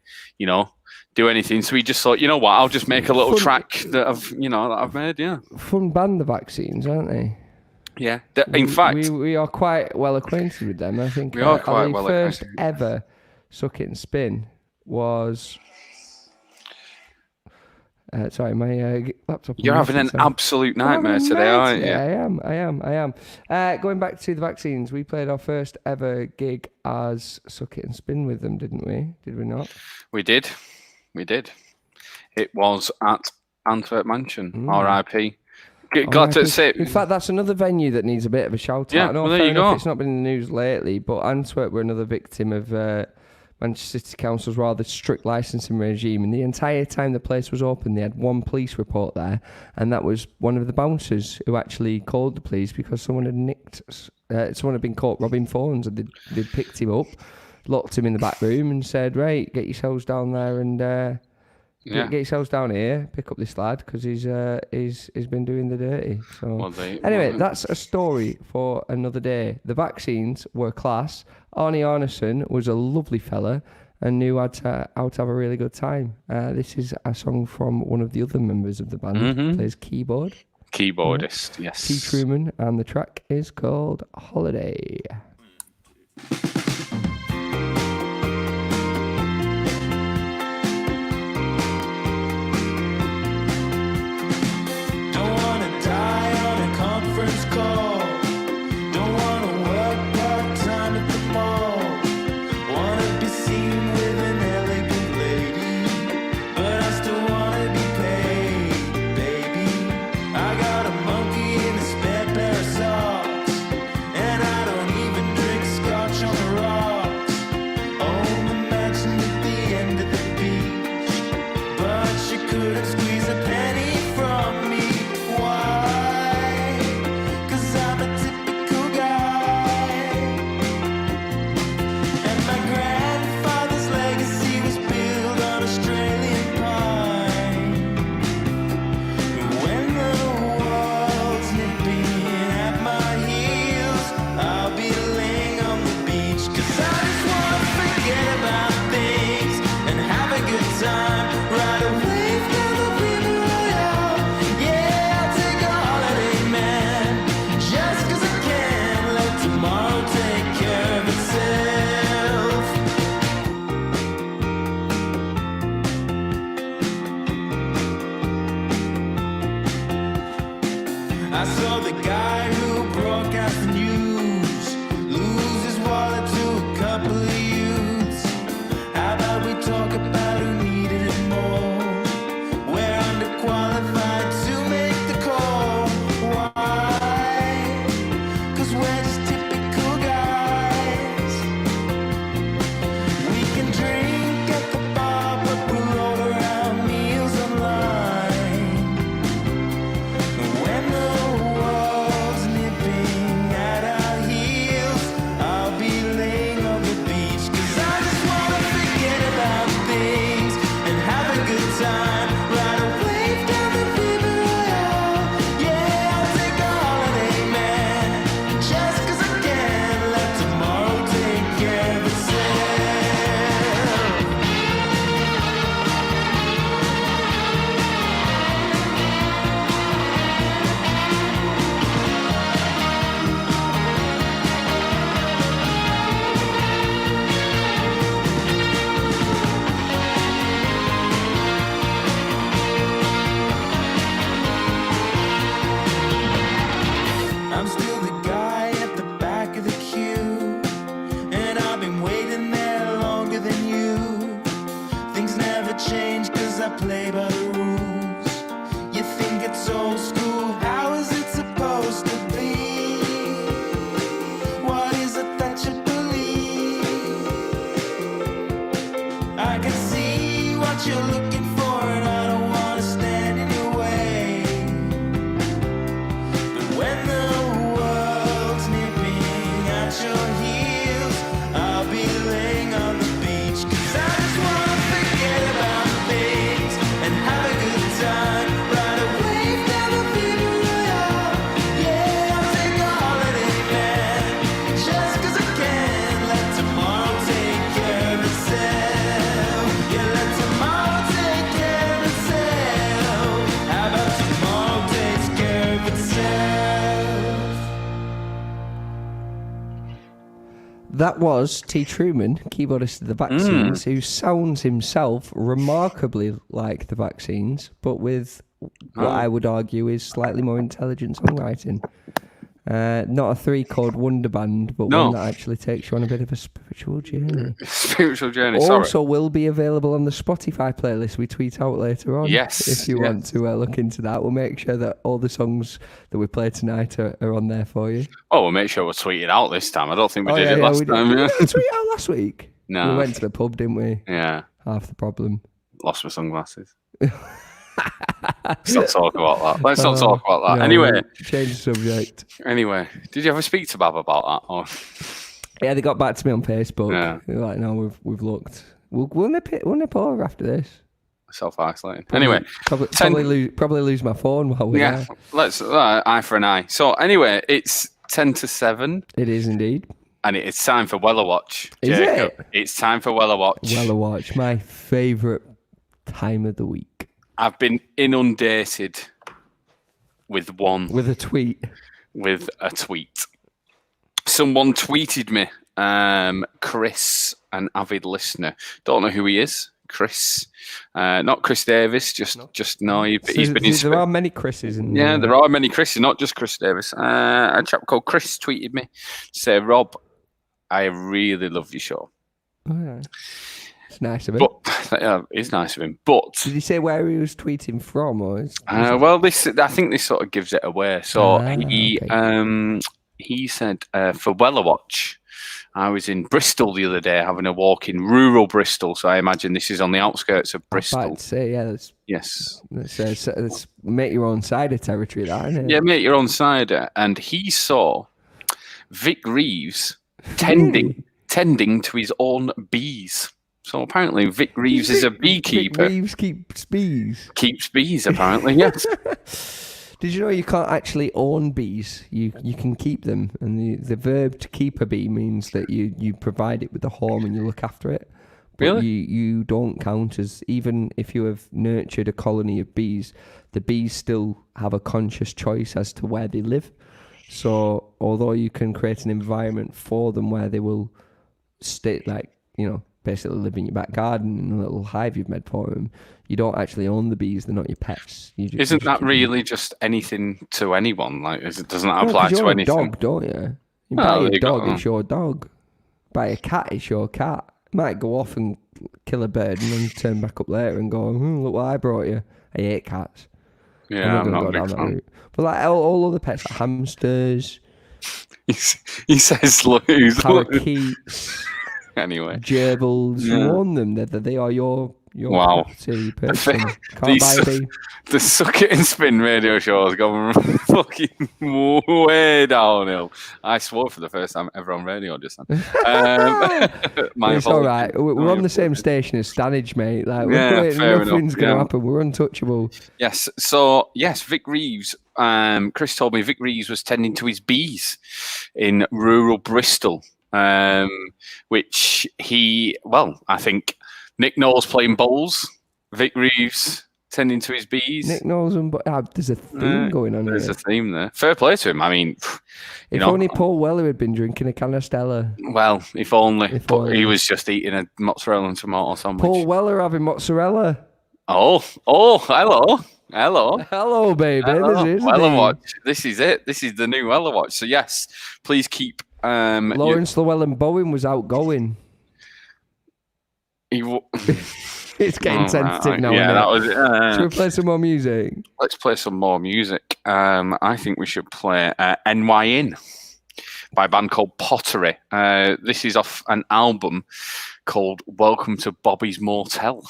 do anything. So he just thought, you know what? I'll just make a little track that I've made. Yeah. Fun band, the Vaccines, aren't they? Yeah. In fact, we are quite well acquainted with them. I think we are quite well acquainted. First ever Suck It and Spin was. Sorry, my laptop. You're having an absolute nightmare today, aren't you? I am. Going back to the Vaccines, we played our first ever gig as Suck It and Spin with them, didn't we? Did we not? We did. It was at Antwerp Mansion, RIP. Glad to say. In fact, that's another venue that needs a bit of a shout out. Well, there you go. It's not been in the news lately, but Antwerp were another victim of Manchester City Council's rather strict licensing regime, and the entire time the place was open, they had one police report there, and that was one of the bouncers who actually called the police because someone had been caught robbing phones, and they'd picked him up, locked him in the back room, and said, "Right, get yourselves down there and get yourselves down here, pick up this lad because he's been doing the dirty." So anyway, that's a story for another day. The Vaccines were class. Arnie Arneson was a lovely fella and knew how to have a really good time. This is a song from one of the other members of the band who plays keyboard. Keyboardist, yes. T. Truman, and the track is called Holiday. Don't wanna die on a conference call. Don't wanna work part-time at the mall. Wanna be seen with an elegant lady, but I still wanna be paid, baby. I got a monkey in a spare pair of socks, and I don't even drink scotch on the rocks. Own the mansion at the end of the beach, but she couldn't squeeze a penny from me. Why? 'Cause I'm a typical guy, and my grandfather's legacy was built on Australian pine. When the world's nipping at my heels, I'll be laying on the beach. 'Cause I just wanna forget about things and have a good time. Ride a wave down the River Royale. Yeah, I'll take a holiday, man. Just 'cause I can. Let tomorrow take care of itself. I saw the guy who broadcast the news lose his wallet to a couple of youths. How about we talk about who needed it more? We're underqualified to make the call. Why? 'Cause we're just typical guys. We can drink at the bar, but we'll order our meals online. When the world's nipping at our heels, I'll be laying on the beach. 'Cause I just wanna forget about things and have a good time. Ride a wave down the River Royale. Yeah, I'll take a holiday, man. Just 'cause I can. Let tomorrow take care of itself. I'm still the guy at the back of the queue, and I've been waiting there longer than you. Things never change 'cause I play by the rules. You think it's old school, how is it supposed to be? What is it that you believe? I can see what you're looking for, and I don't wanna stand in your way. But when the world's nipping at your heels, I'll be laying on the beach. 'Cause I just wanna forget about things and have a good time. Ride a wave down the River Royale. Yeah, I'll take a holiday, man. Just 'cause I can. Let tomorrow take care of itself. Yeah, let tomorrow take care of itself. How about tomorrow takes care of itself? That was T. Truman, keyboardist of the Vaccines, who sounds himself remarkably like the Vaccines, but with what I would argue is slightly more intelligent songwriting. Not a 3-chord wonder band, but No. one that actually takes you on a bit of a spiritual journey. Spiritual journey, sorry. Also, will be available on the Spotify playlist we tweet out later on. Yes, If you yes. want to look into that, we'll make sure that all the songs that we play tonight are on there for you. Oh, we'll make sure we tweet it out this time. I don't think we did it yeah, last we did. time. Did Yeah. we tweet out last week? No. We went to the pub, didn't we? Yeah. Half the problem. Lost my sunglasses. Let's not talk about that. Let's not Oh, talk about that. no, Anyway, change the subject. anyway, did you ever speak to Bab about that? Or Yeah, they got back to me on Facebook. Yeah. They were like, no, we've looked. We'll nip over after this. self-isolating. Anyway, probably lose my phone while we're yeah, there. let's eye for an eye. So anyway, it's 10 to 7. It is indeed. And it's time for Weller Watch. Is Jacob. it? It's time for Weller Watch. Weller Watch, my favourite time of the week. I've been inundated with one. With a tweet. With a tweet. Someone tweeted me, Chris, an avid listener. Don't know who he is. Chris, not Chris Davis. He's been. There are many Chris's. There are many Chris's, not just Chris Davis. A chap called Chris tweeted me, say, Rob, I really love your show. Oh, yeah. It's nice of him. But it's nice of him. But did he say where he was tweeting from, or? Well, I think this sort of gives it away. So okay. He said for Weller Watch. I was in Bristol the other day having a walk in rural Bristol, so I imagine this is on the outskirts of Bristol. I'd say, yeah. Yes. Let's make your own cider territory, that, isn't it? Yeah, make your own cider. And he saw Vic Reeves tending to his own bees. So apparently Vic Reeves is a beekeeper. Vic Reeves keeps bees. Keeps bees, apparently, yes. Did you know you can't actually own bees? You can keep them, and the verb to keep a bee means that you provide it with a home and you look after it. But really? You don't count as, even if you have nurtured a colony of bees, the bees still have a conscious choice as to where they live. So although you can create an environment for them where they will stay, basically live in your back garden in a little hive you've made for them, you don't actually own the bees. They're not your pets. Isn't that really just anything to anyone? Like, doesn't that apply to you're anything? A dog, don't you? You buy a dog, it's your dog. Buy a cat, it's your cat. Might go off and kill a bird and then turn back up later and go, look what I brought you. I hate cats. Yeah, I'm not going to go down that route. But like all other pets, like hamsters. He says, look, parakeets. Anyway, gerbils, you own them. They are your wow. property. Can't buy a bee. The Suck It and Spin radio show has gone fucking way downhill. I swore for the first time ever on radio just then. It's all right. We're on the same station as Stanage, mate. Like, nothing's going to happen. We're untouchable. Yes. So, yes, Vic Reeves. Chris told me Vic Reeves was tending to his bees in rural Bristol. Which I think Nick Knowles playing bowls, Vic Reeves tending to his bees. Nick Knowles, there's a theme going on There's here. a theme there. Fair play to him. I mean, if only Paul Weller had been dringing a can of Stella. Well, if only. But he was just eating a mozzarella and tomato sandwich. Paul Weller having mozzarella. Oh, hello. Hello, baby. Hello. Weller Watch. This is it. This is the new Weller Watch. So yes, please keep. Lawrence Llewellyn Bowen was outgoing. It's getting sensitive now. Yeah, that was it. Should we play some more music? Let's play some more music. I think we should play NYN by a band called Pottery. This is off an album called Welcome to Bobby's Motel.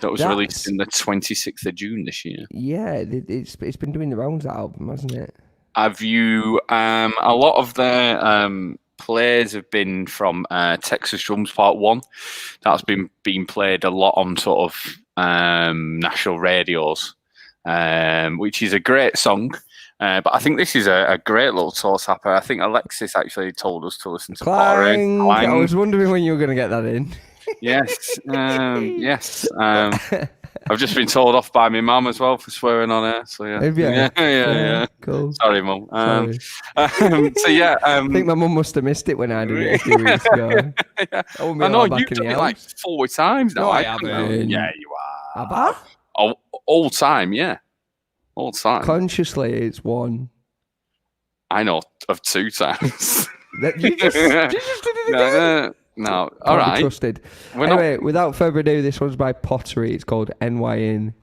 That was released in the 26th of June this year. Yeah, it's been doing the rounds, that album, hasn't it? Have you? A lot of their plays have been from Texas Drums Part 1. That's been played a lot on sort of national radios, which is a great song. But I think this is a great little toe tapper. I think Alexis actually told us to listen to Clang. I was wondering when you were going to get that in. Yes, yes. I've just been told off by my mum as well for swearing on her. So yeah, yeah. Cool. Sorry, mum. So yeah, I think my mum must have missed it when I did it a few weeks ago. Yeah. I know you've done it like 4 times now. No, I haven't. Yeah, you are. Have I? All time, yeah, all time. Consciously, it's one. I know of 2 times. You just did it. No, all right. Trusted. Anyway, without further ado, this one's by Pottery. It's called NYN.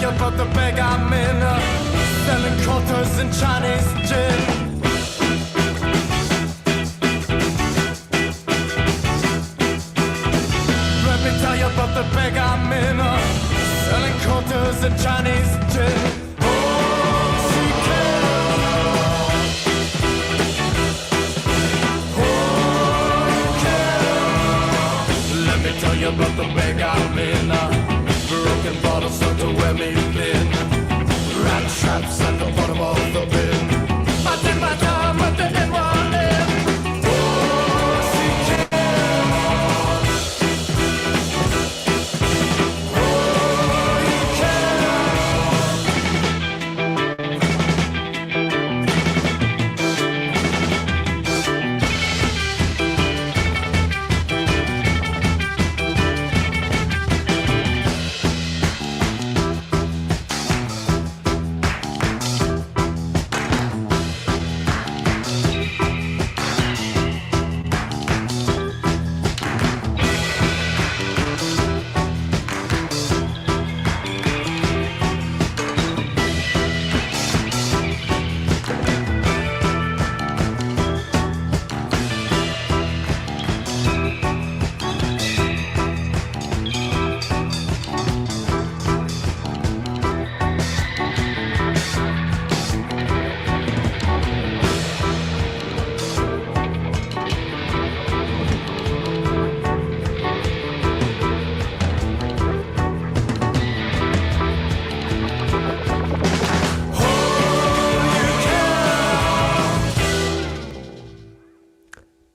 About the bag I'm in, selling quarters and Chinese gin. Let me tell you about the bag I'm in, selling quarters and Chinese gin. you brought the bag I'm in. Broken bottles start to wear me thin. Rat traps at the bottom of the bin. I did my time at the NYM.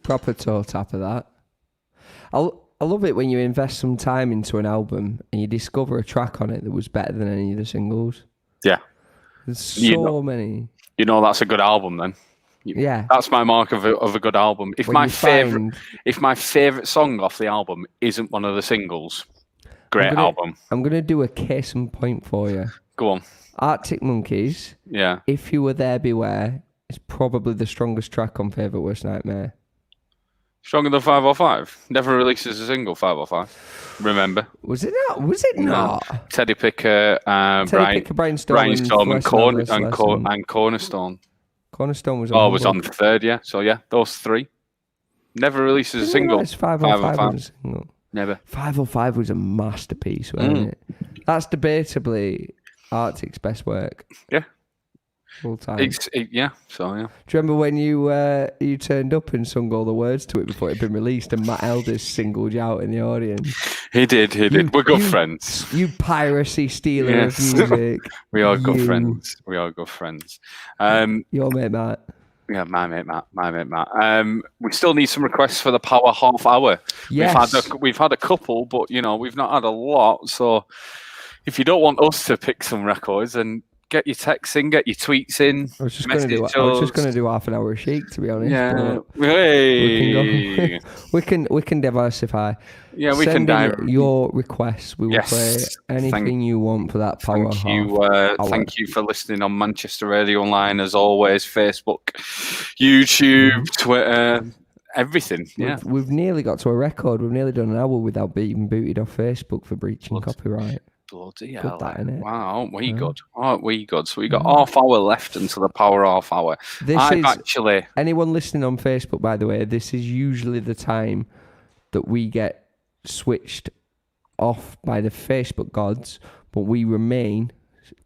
Proper toe tap of that. I love it when you invest some time into an album and you discover a track on it that was better than any of the singles. Yeah. There's so many. You know that's a good album then. Yeah. That's my mark of a good album. If When my you favorite song off the album isn't one of the singles, great album. I'm going to do a case in point for you. Go on. Arctic Monkeys, Yeah. If You Were There, Beware, is probably the strongest track on Favourite Worst Nightmare. Stronger than 505. Never releases a single 505. Remember? Was it not? Was it not? Teddy Picker, Brainstorm, and Cornerstone. Cornerstone was on. Oh, it was on the third, yeah. So yeah, those three. Never releases a single. It's 505 was a single. Never. 505 was a masterpiece, wasn't it? That's debatably Arctic's best work. Yeah. Full time. Yeah. So yeah. Do you remember when you turned up and sung all the words to it before it had been released, and Matt Elders singled you out in the audience? He did. We're good friends. You piracy stealer of music. We are good friends. Your mate Matt. Yeah, my mate Matt. We still need some requests for the Power Half Hour. Yes. We've had a couple, but we've not had a lot. So if you don't want us to pick some records, then get your texts in, get your tweets in. I was just going to do half an hour of Chic, to be honest. Yeah. Hey. We can diversify. Yeah, we Send can in your requests. We will play anything you want for that Power Half Hour. Thank you for listening on Manchester Radio Online, as always. Facebook, YouTube, Twitter, everything. Yeah, we've nearly got to a record. We've nearly done an hour without being booted off Facebook for breaching copyright. Bloody Good hell. that, innit? Wow, aren't we good? Aren't we good? So we got half hour left until the Power Half Hour. Anyone listening on Facebook, by the way, this is usually the time that we get switched off by the Facebook gods, but we remain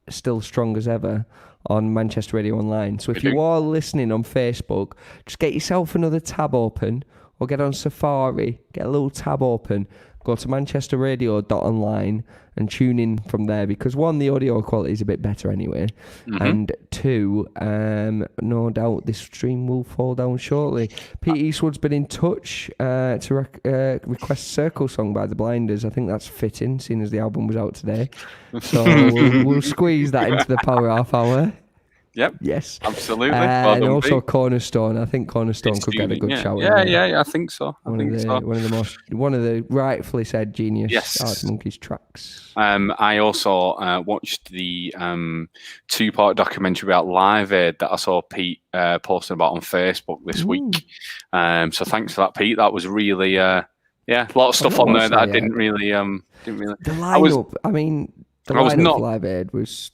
still strong as ever on Manchester Radio Online. So if you are listening on Facebook, just get yourself another tab open, or get on Safari, get a little tab open, go to manchesterradio.online and tune in from there, because one, the audio quality is a bit better anyway, and two, no doubt this stream will fall down shortly. Pete Eastwood's been in touch to request Circle Song by the Blinders. I think that's fitting, seeing as the album was out today. So we'll squeeze that into the Power Half Hour. Yep. Yes. Absolutely. And also Cornerstone. I think Cornerstone could get a good shout. Yeah, I think so. One of the rightfully said genius Arctic Monkeys tracks. I also watched the 2-part documentary about Live Aid that I saw Pete posting about on Facebook this week. So thanks for that, Pete. That was really a lot of stuff on there that I didn't really. The lineup. The lineup of Live Aid was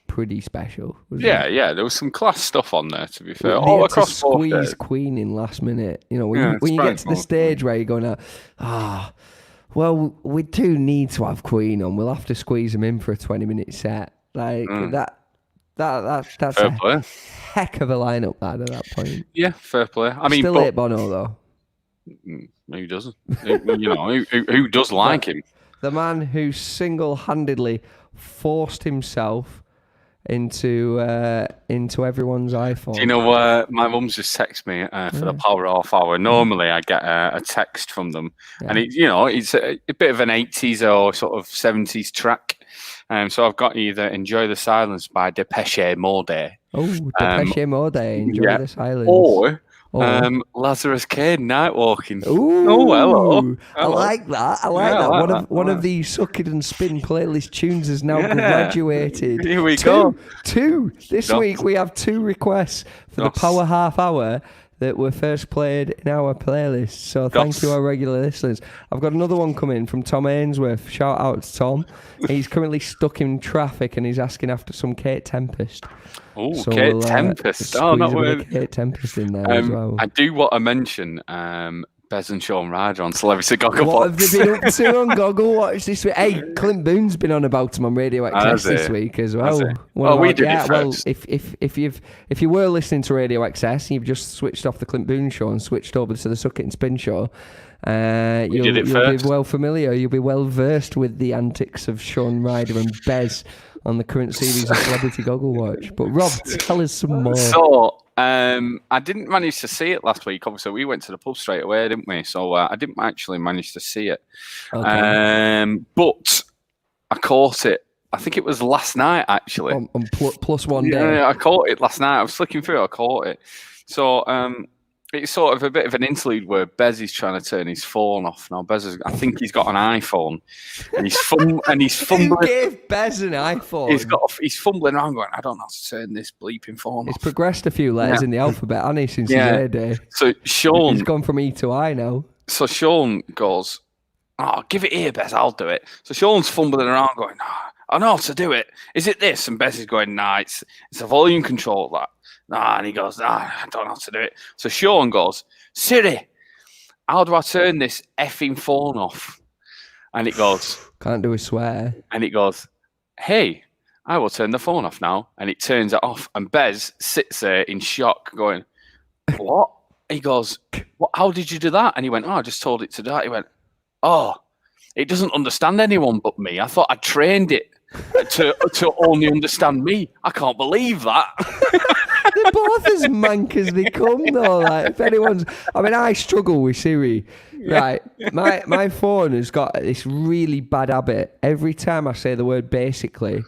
pretty special. Yeah, there was some class stuff on there, to be fair. All across the board. Squeeze Queen in last minute. When you get to the stage where you're going, well, we do need to have Queen on. We'll have to squeeze them in for a 20-minute set. That's fair play. Heck of a lineup at that point. Yeah, fair play. Still hate Bono though. Who doesn't? Who does like him? The man who single-handedly forced himself into everyone's iPhone. Do you know, my mum's just texted me for the Power Half Hour. Normally, I get a text from them, and it's a bit of an 80s or sort of 70s track. So I've got either "Enjoy the Silence" by Depeche Mode. Oh, Depeche Mode, Enjoy the Silence. Or Lazarus Kane, Night Walking. Ooh, hello. I like that. I like that. One of these Suck It and Spin playlist tunes has now graduated. Here we go. Two. This week we have 2 requests for the Power Half Hour that were first played in our playlist. So thank you, our regular listeners. I've got another one coming from Tom Ainsworth. Shout out to Tom. He's currently stuck in traffic and he's asking after some Kate Tempest. Oh, so Kate Tempest. Oh, not worth Kate Tempest in there as well. I do want to mention Bez and Sean Ryder on Celebrity Gogglebox. What have they been up to on Gogglewatch this week? Hey, Clint Boone's been on about him on Radio XS this week as well. We did it first. Well, if you were listening to Radio XS and you've just switched off the Clint Boone show and switched over to the Suck It and Spin show, you'll be well familiar. You'll be well versed with the antics of Sean Ryder and Bez on the current series of Celebrity Gogglewatch. But Rob, tell us some more. So, I didn't manage to see it last week. Obviously, we went to the pub straight away, didn't we? So I didn't actually manage to see it. Okay. But I caught it. I think it was last night, actually. On plus one day. Yeah, I caught it last night. I was flicking through. I caught it. So it's sort of a bit of an interlude where Bez is trying to turn his phone off. Now, I think he's got an iPhone, and he's fumbling. Who gave Bez an iPhone? He's fumbling around, going, "I don't know how to turn this bleeping phone off." He's progressed a few letters in the alphabet, hasn't he, since his heyday? So Sean, he's gone from E to I now. So Sean goes, "Oh, give it here, Bez. I'll do it." So Sean's fumbling around, going, "Oh, I know how to do it. Is it this?" And Bez is going, "Nah, it's a volume control that." Nah, and he goes, I don't know how to do it. So Sean goes, "Siri, how do I turn this effing phone off?" And it goes, "Can't do a swear." And it goes, "Hey, I will turn the phone off now." And it turns it off. And Bez sits there in shock going, "What?" He goes, "What? How did you do that?" And he went, "Oh, I just told it to do that." He went, "Oh, it doesn't understand anyone but me. I thought I trained it to only understand me. I can't believe that." They're both as mank as they come, though. Like, if anyone's, I struggle with Siri. Right, my phone has got this really bad habit. Every time I say the word "basically"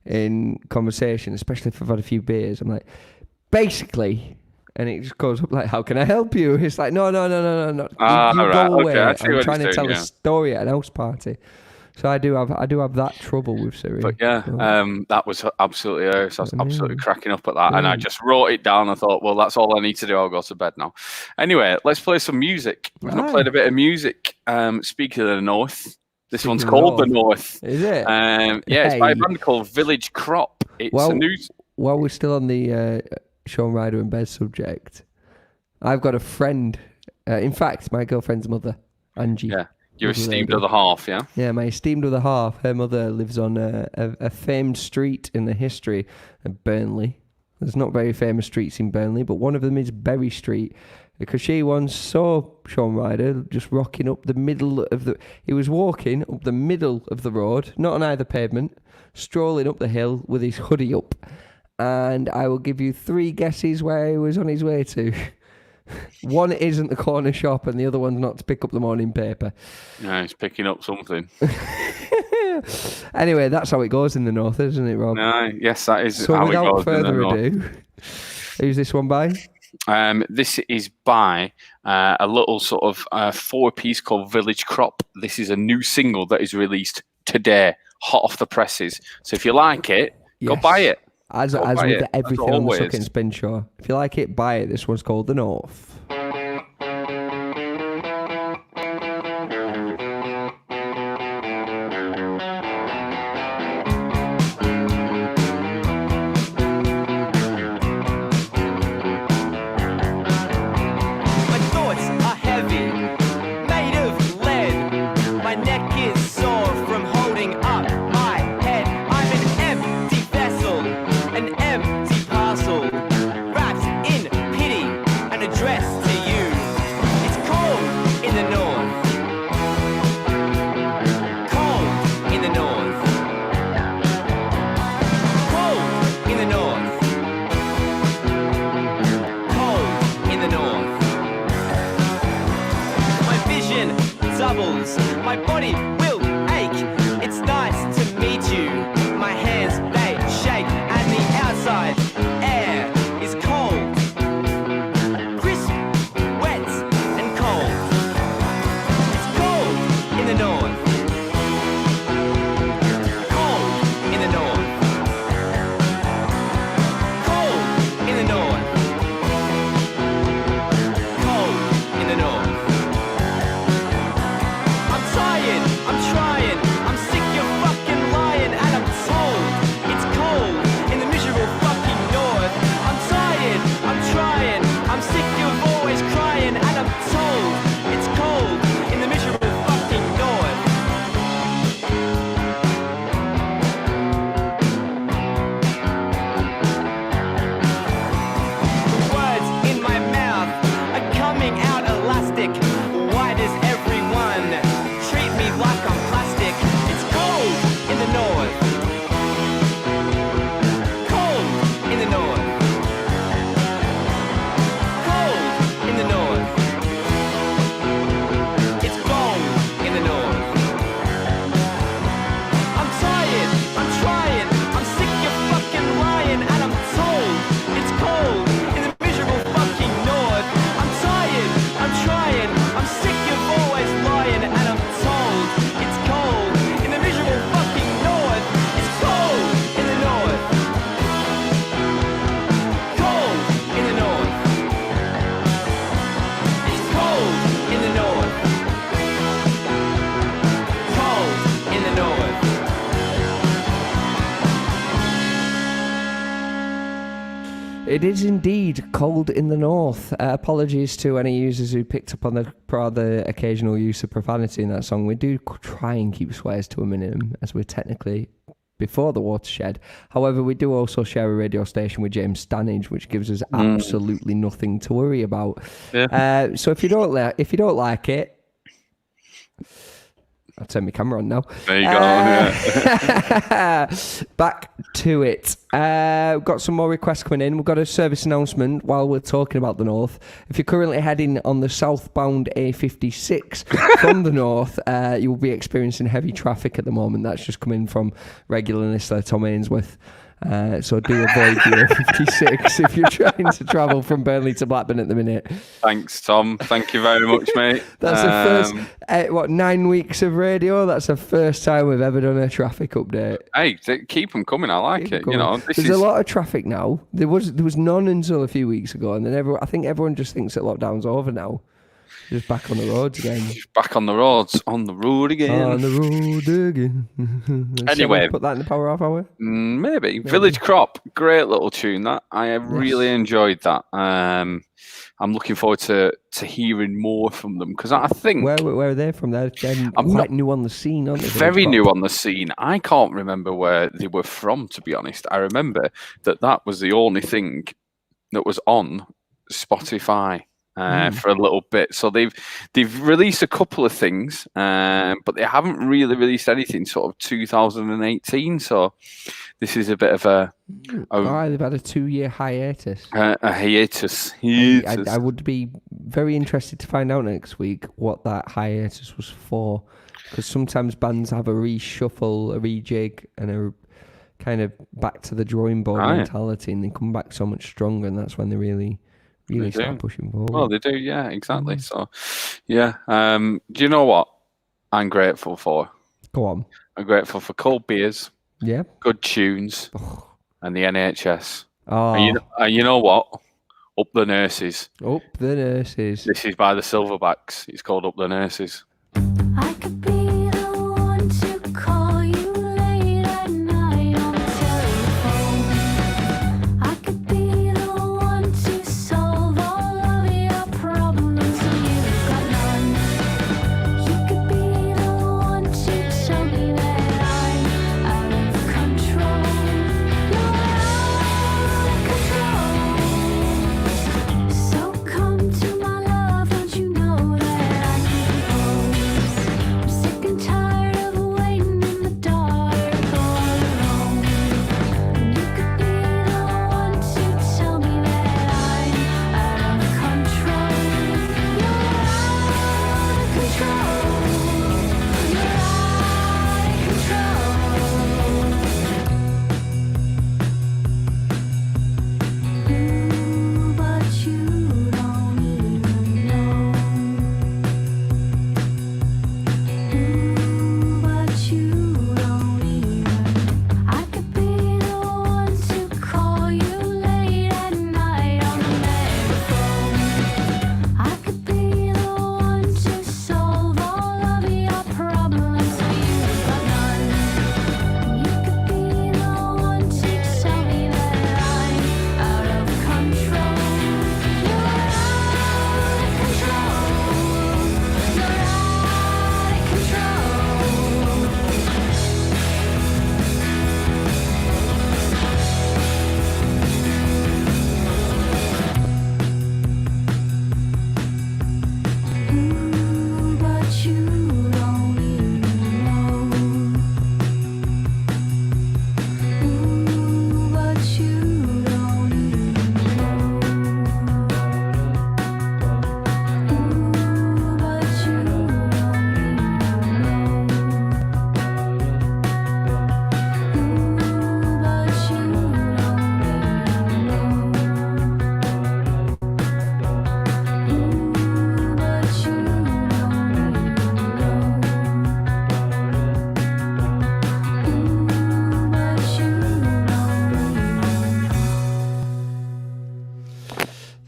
in conversation, especially if I've had a few beers, I'm like, "Basically," and it just goes up like, "How can I help you?" It's like, no. You go away. Okay, I'm trying to tell a story at an house party. So I do have that trouble with Siri. But that was absolutely hilarious. I was absolutely cracking up at that. And I just wrote it down. I thought, well, that's all I need to do. I'll go to bed now. Anyway, let's play some music. We've not played a bit of music. Speaking of the North, this one's called The North. Is it? It's by a band called Village Crop. It's a new... While we're still on the Sean Ryder and Bez subject, I've got a friend. In fact, my girlfriend's mother, Angie. Yeah. Your esteemed other half, yeah? Yeah, my esteemed other half. Her mother lives on a famed street in the history of Burnley. There's not very famous streets in Burnley, but one of them is Berry Street, because she once saw Sean Ryder just rocking up the middle of the... He was walking up the middle of the road, not on either pavement, strolling up the hill with his hoodie up. And I will give you 3 guesses where he was on his way to. One isn't the corner shop and the other one's not to pick up the morning paper. No, he's picking up something. Anyway, that's how it goes in the North, isn't it, Rob? No, yes, that is so how it goes. Without further ado, who's this one by? This is by a little sort of 4-piece called Village Crop. This is a new single that is released today, hot off the presses. So if you like it, go buy it. As with everything on the Suck It and Spin show. If you like it, buy it. This one's called The North. My thoughts are heavy, made of lead. My neck is sore from holding up my head. I'm an empty vessel, an empty parcel, wrapped in pity and addressed to you. doubles. My body will ache. It's nice to meet you. My hands, they shake, and the outside air is cold. Crisp, wet, and cold. It's cold in the north. Cold in the north. Cold in the north. Cold in the north. I'm tired, I'm trying, I'm sick, you're fucking lying, and I'm told it's cold in the miserable fucking north. I'm tired, I'm trying, I'm sick, you're always crying, and I'm told it's cold in the miserable fucking north. The words in my mouth are coming out elastic. Why does everyone treat me like I'm plastic? It's cold in the north. Cold in the north. Cold in the north. It's cold in the north. I'm tired, I'm trying, I'm sick, you're fucking lying, and I'm told it's cold in the miserable fucking north. I'm tired, I'm trying, I'm sick, you're always lying, and I'm told it's cold in the miserable fucking north. It's cold in the north. Cold in the north. It's cold in the north. Cold in the north. It is indeed cold in the north. Apologies to any users who picked up on the rather occasional use of profanity in that song. We do try and keep swears to a minimum, as we're technically before the watershed. However, we do also share a radio station with James Stanage, which gives us absolutely nothing to worry about. Yeah. So if you don't like it, I'll turn my camera on now. There you go. Yeah. Back to it. We've got some more requests coming in. We've got a service announcement while we're talking about the north. If you're currently heading on the southbound A56 from the north, you will be experiencing heavy traffic at the moment. That's just coming from regular listener Tom Ainsworth. So do avoid the A56 if you're trying to travel from Burnley to Blackburn at the minute. Thanks, Tom. Thank you very much, mate. That's the first, 9 weeks of radio? That's the first time we've ever done a traffic update. Hey, keep them coming. I like it. You know, There's a lot of traffic now. There was none until a few weeks ago, and then I think everyone just thinks that lockdown's over now. Just back on the roads again. Back on the roads, on the road again. On the road again. Anyway, put that in the power off hour. Maybe. Village Crop, great little tune. That I have really enjoyed that. I'm looking forward to hearing more from them because I think where are they from? They're quite new on the scene, aren't they? Very new on the scene. I can't remember where they were from, to be honest. I remember that was the only thing that was on Spotify. For a little bit, so they've released a couple of things, but they haven't really released anything sort of 2018. So this is a bit of a they've had a 2-year hiatus. A hiatus. I would be very interested to find out next week what that hiatus was for, because sometimes bands have a reshuffle, a rejig, and a kind of back to the drawing board mentality, and they come back so much stronger, and that's when they really start pushing forward. Well, they do, yeah, exactly. So, yeah. Do you know what I'm grateful for? Go on. I'm grateful for cold beers, good tunes, and the NHS. Oh. And you know what? Up the Nurses. Up the Nurses. This is by the Silverbacks. It's called Up the Nurses. I could be the one to call you late at night on the telephone. I could be the one to solve all of your problems and you've got none. You could be the one to tell me that I'm out of control. You're out of control. So come to my love, don't you know that I can propose?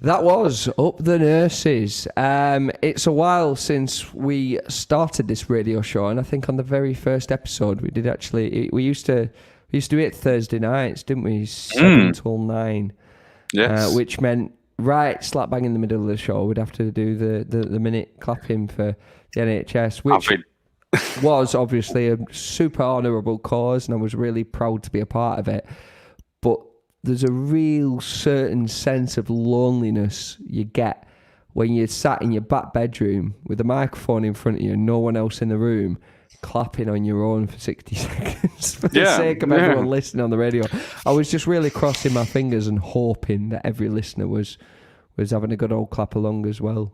That was Up the Nurses. It's a while since we started this radio show, and I think on the very first episode we did actually. We used to do it Thursday nights, didn't we? 7 till 9. Yes. Which meant right slap bang in the middle of the show, we'd have to do the minute clapping for the NHS, which was obviously a super honourable cause, and I was really proud to be a part of it. But there's a real certain sense of loneliness you get when you're sat in your back bedroom with a microphone in front of you and no one else in the room, clapping on your own for 60 seconds for the sake of everyone listening on the radio. I was just really crossing my fingers and hoping that every listener was having a good old clap along as well.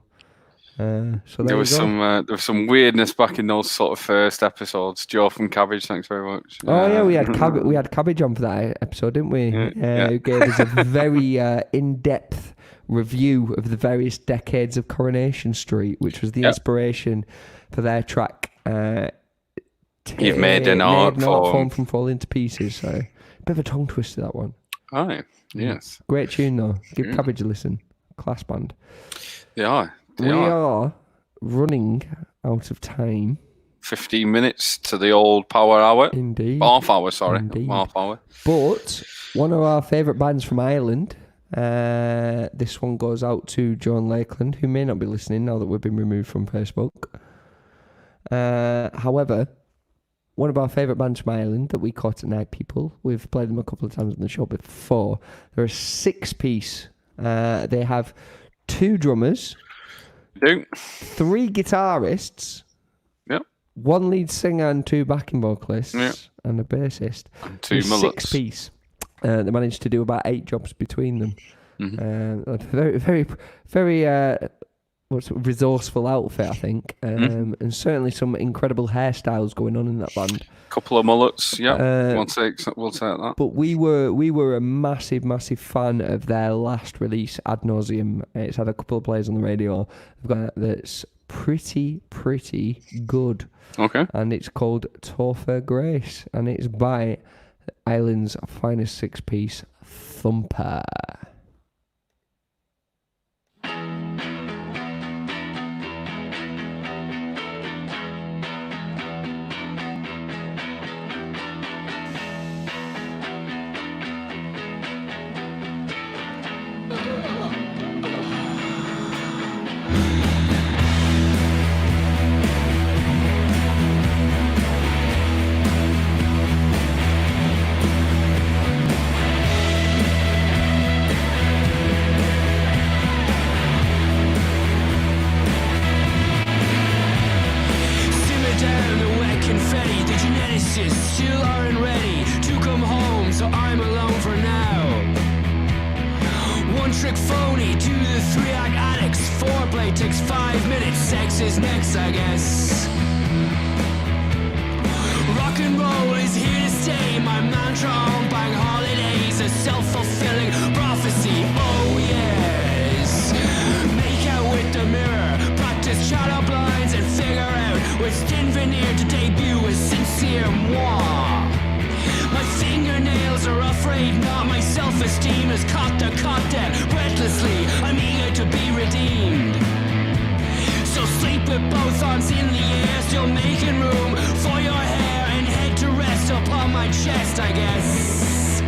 So there was some weirdness back in those sort of first episodes. Joe from Cabbage, thanks very much. Oh yeah, we had Cabbage on for that episode, didn't we? Who gave us a very in-depth review of the various decades of Coronation Street, which was the inspiration for their track. You've made an art form from falling to pieces. So a bit of a tongue twister, that one. Oh yes, great tune though. Give Cabbage a listen. Class band. They are. We are running out of time. 15 minutes to the old power hour. Indeed. Half hour, sorry. Indeed. Half hour. But one of our favourite bands from Ireland, this one goes out to John Lakeland, who may not be listening now that we've been removed from Facebook. However, one of our favourite bands from Ireland that we caught at Night People, we've played them a couple of times on the show before. They're a 6-piece. They have 2 drummers, 3 guitarists, 1 lead singer and 2 backing vocalists, and a bassist. And 2 mullets. 6-piece. They managed to do about 8 jobs between them. Very, very, very resourceful outfit, I think, and certainly some incredible hairstyles going on in that band. Couple of mullets, we'll take that. But we were a massive, massive fan of their last release, Ad Nauseam. It's had a couple of plays on the radio. That's pretty good. Okay. And it's called Topher Grace, and it's by Ireland's finest 6-piece, Thumper. Still aren't ready to come home, so I'm alone for now. One-trick phony to the 3-act addicts. Foreplay takes 5 minutes, sex is next, I guess. Rock and roll is here to stay. My mantra on bank holidays, a self-fulfilling prophecy. Oh yes. Make out with the mirror, practice shadow blinds and figure out which thin veneer to debut as sincere moi. My fingernails are afraid, not my self-esteem has caught the content. Breathlessly, I'm eager to be redeemed. So sleep with both arms in the air, still making room for your hair and head to rest upon my chest, I guess.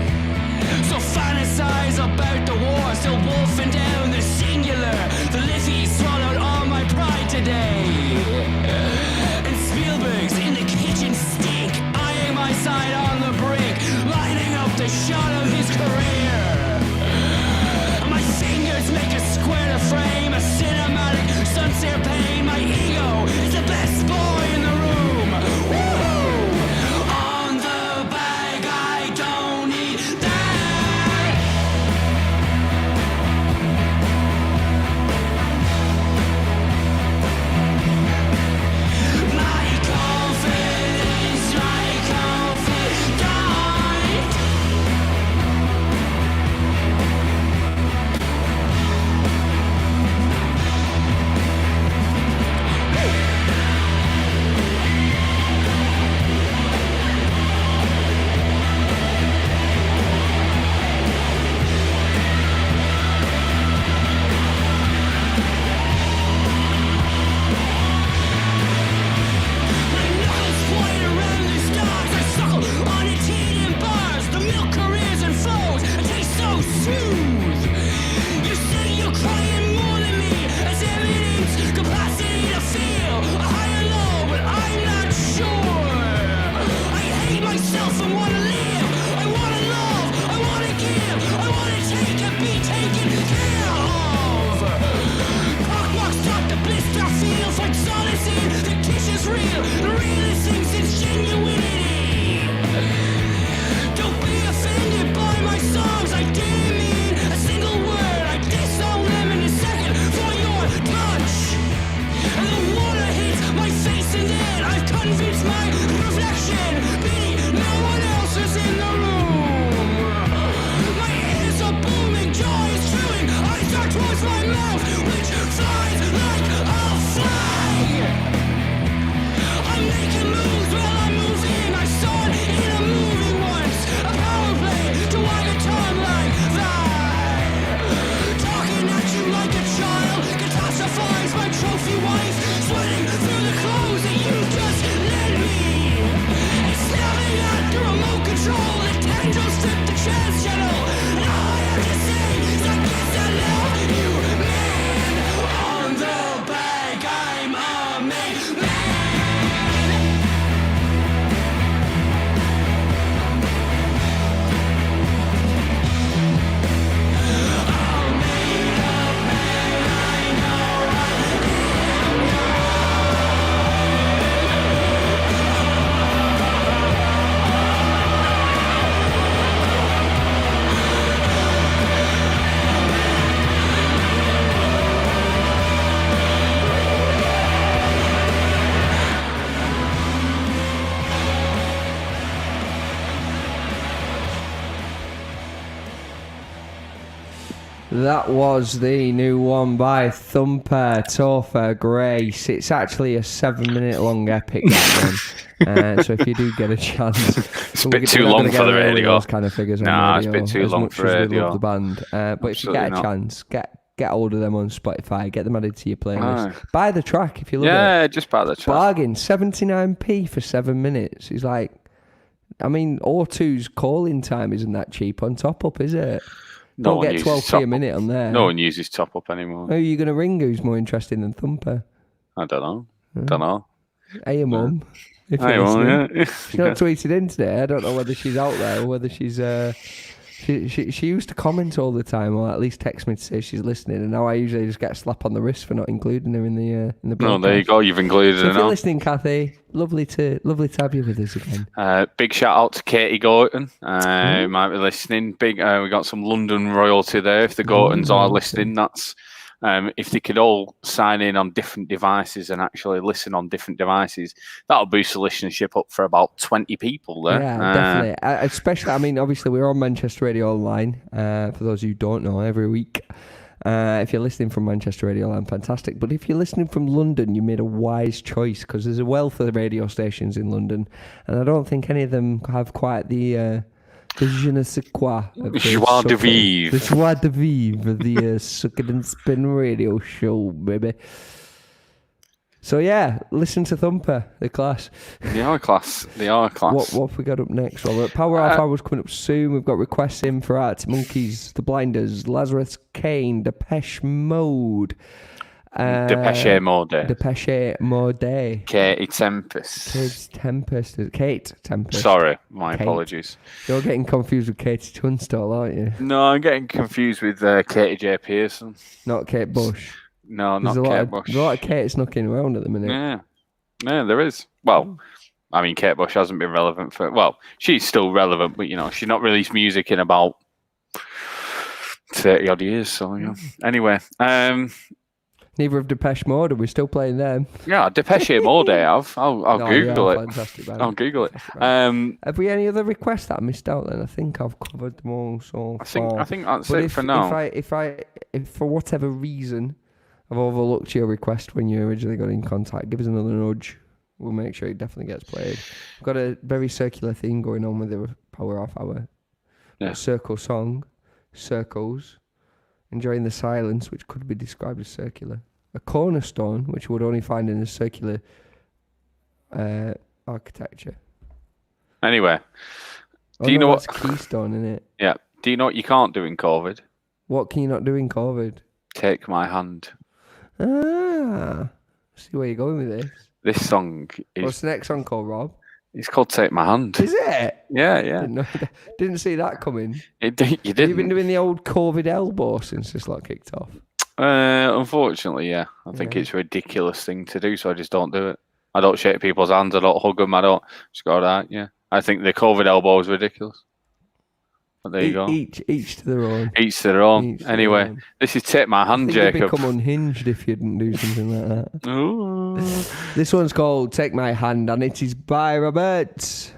So fantasize about the war, still wolfing down the singular. The Liffey swallowed all my pride today. And Spielberg's in the kitchen stink, eyeing my side on the brink, lining up the shot of his career. My fingers make a square to frame, a cinematic sincere pain. My ego is the best boy in the room. Woo! On the bag, I don't need that. That's all it's in. The kiss is real. The realest things its genuinity. Don't be offended by my songs. I didn't mean a single word. I disown them in a second for your touch. And the water hits my face and then I've convinced my reflection. Pity no one else is in the room. My ears are booming, joy is chewing. I start towards my mouth, which flies like a flag. I'm making moves while I'm moving. I saw it in a movie once. A power play to wag a tongue like that. Talking at you like a child. Catastrophize my trophy wife. Sweating through the clothes that you just lent me. And snapping at the remote control. The tendril strip the chance channel. And all I have to say is I guess I love you, man. On the bag, I'm a made man. That was the new one by Thumper, Topher Grace. It's actually a 7-minute long epic, that one. So if you do get a chance, It's a bit too long for the radio. Those kind of figures Nah, on it's a radio, bit too as long much for as we radio. love the band. But if you Absolutely get a not. chance, get hold of them on Spotify. Get them added to your playlist. Aye. Buy the track if you love it. Yeah, just by the track. Bargain, 79p for 7 minutes. He's like, I mean, O2's calling time isn't that cheap on Top Up, is it? No Don't one get uses 12p Top a Up. minute on there. No one uses Top Up anymore. Who are you going to ring who's more interesting than Thumper? I don't know. Don't know. Hey, your mum. If Hey, you're well, listening. yeah. She's not tweeted in today. I don't know whether she's out there or whether she's. She used to comment all the time, or at least text me to say she's listening. And now I usually just get a slap on the wrist for not including her in the No, broadcast. there you go. You've included So it if you're now. listening, Kathy, lovely to have you with us again. Big shout out to Katie Gorton. You might be listening. Big. We got some London royalty there. If the Gortons are listening, that's if they could all sign in on different devices and actually listen on different devices, that'll boost the listenership up for about 20 people there. Yeah, definitely. Especially, I mean, obviously we're on Manchester Radio Online. For those who don't know, every week. If you're listening from Manchester Radio Online, fantastic. But if you're listening from London, you made a wise choice because there's a wealth of radio stations in London, and I don't think any of them have quite the je ne sais quoi. of the Joie de sucking- vivre. The joie de vivre of the Sucking and Spin radio show, baby. So yeah, listen to Thumper, the class. They are class. They are class. What have we got up next, Robert? Power Half Hour's coming up soon. We've got requests in for Arctic Monkeys, The Blinders, Lazarus Kane, Depeche Mode. Depeche Mode. Depeche Mode. Katie Tempest. Kate Tempest. Sorry, my Kate. apologies. You're getting confused with Katie Tunstall, aren't you? No, I'm getting confused with Katie J. Pearson. Not Kate Bush. No, There's not a lot Kate of, Bush. there's a lot of Kates knocking around at the minute. Yeah. Yeah, there is. Well, I mean, Kate Bush hasn't been relevant for. Well, she's still relevant, but she's not released music in about 30 odd years. So yeah. Anyway, Neither of Depeche Mode. Are we still playing them? yeah, Depeche Mode. I'll No, Google yeah, it. Fantastic band. I'll Google it. Right. Have we any other requests that I missed out? Then I think I've covered them all so I far. think that's But it for now. If for whatever reason I've overlooked your request when you originally got in contact, give us another nudge. We'll make sure it definitely gets played. We've got a very circular theme going on with the Power Half Hour. Yeah. Circle song, circles, enjoying the silence, which could be described as circular. A cornerstone, which you would only find in a circular architecture. Anyway, Oh, do you no, know what? that's Keystone, isn't it? Yeah. Do you know what you can't do in COVID? What can you not do in COVID? Take my hand. Ah, see where you're going with this. This song What's is. the next song called, Rob? It's called "Take My Hand." Is it? Yeah, yeah. Didn't see that coming. You Have you been didn't. doing the old COVID elbow since this lot kicked off? Unfortunately, yeah. I think it's a ridiculous thing to do, so I just don't do it. I don't shake people's hands. I don't hug them. I don't just go that. Yeah. I think the COVID elbow is ridiculous. But there you go. Each to their own. Each to their own. Each to their Anyway, own. this is Take My I Hand, think you'd Jacob. become unhinged if you didn't do something like that. Ooh. This one's called Take My Hand, and it is by Robert.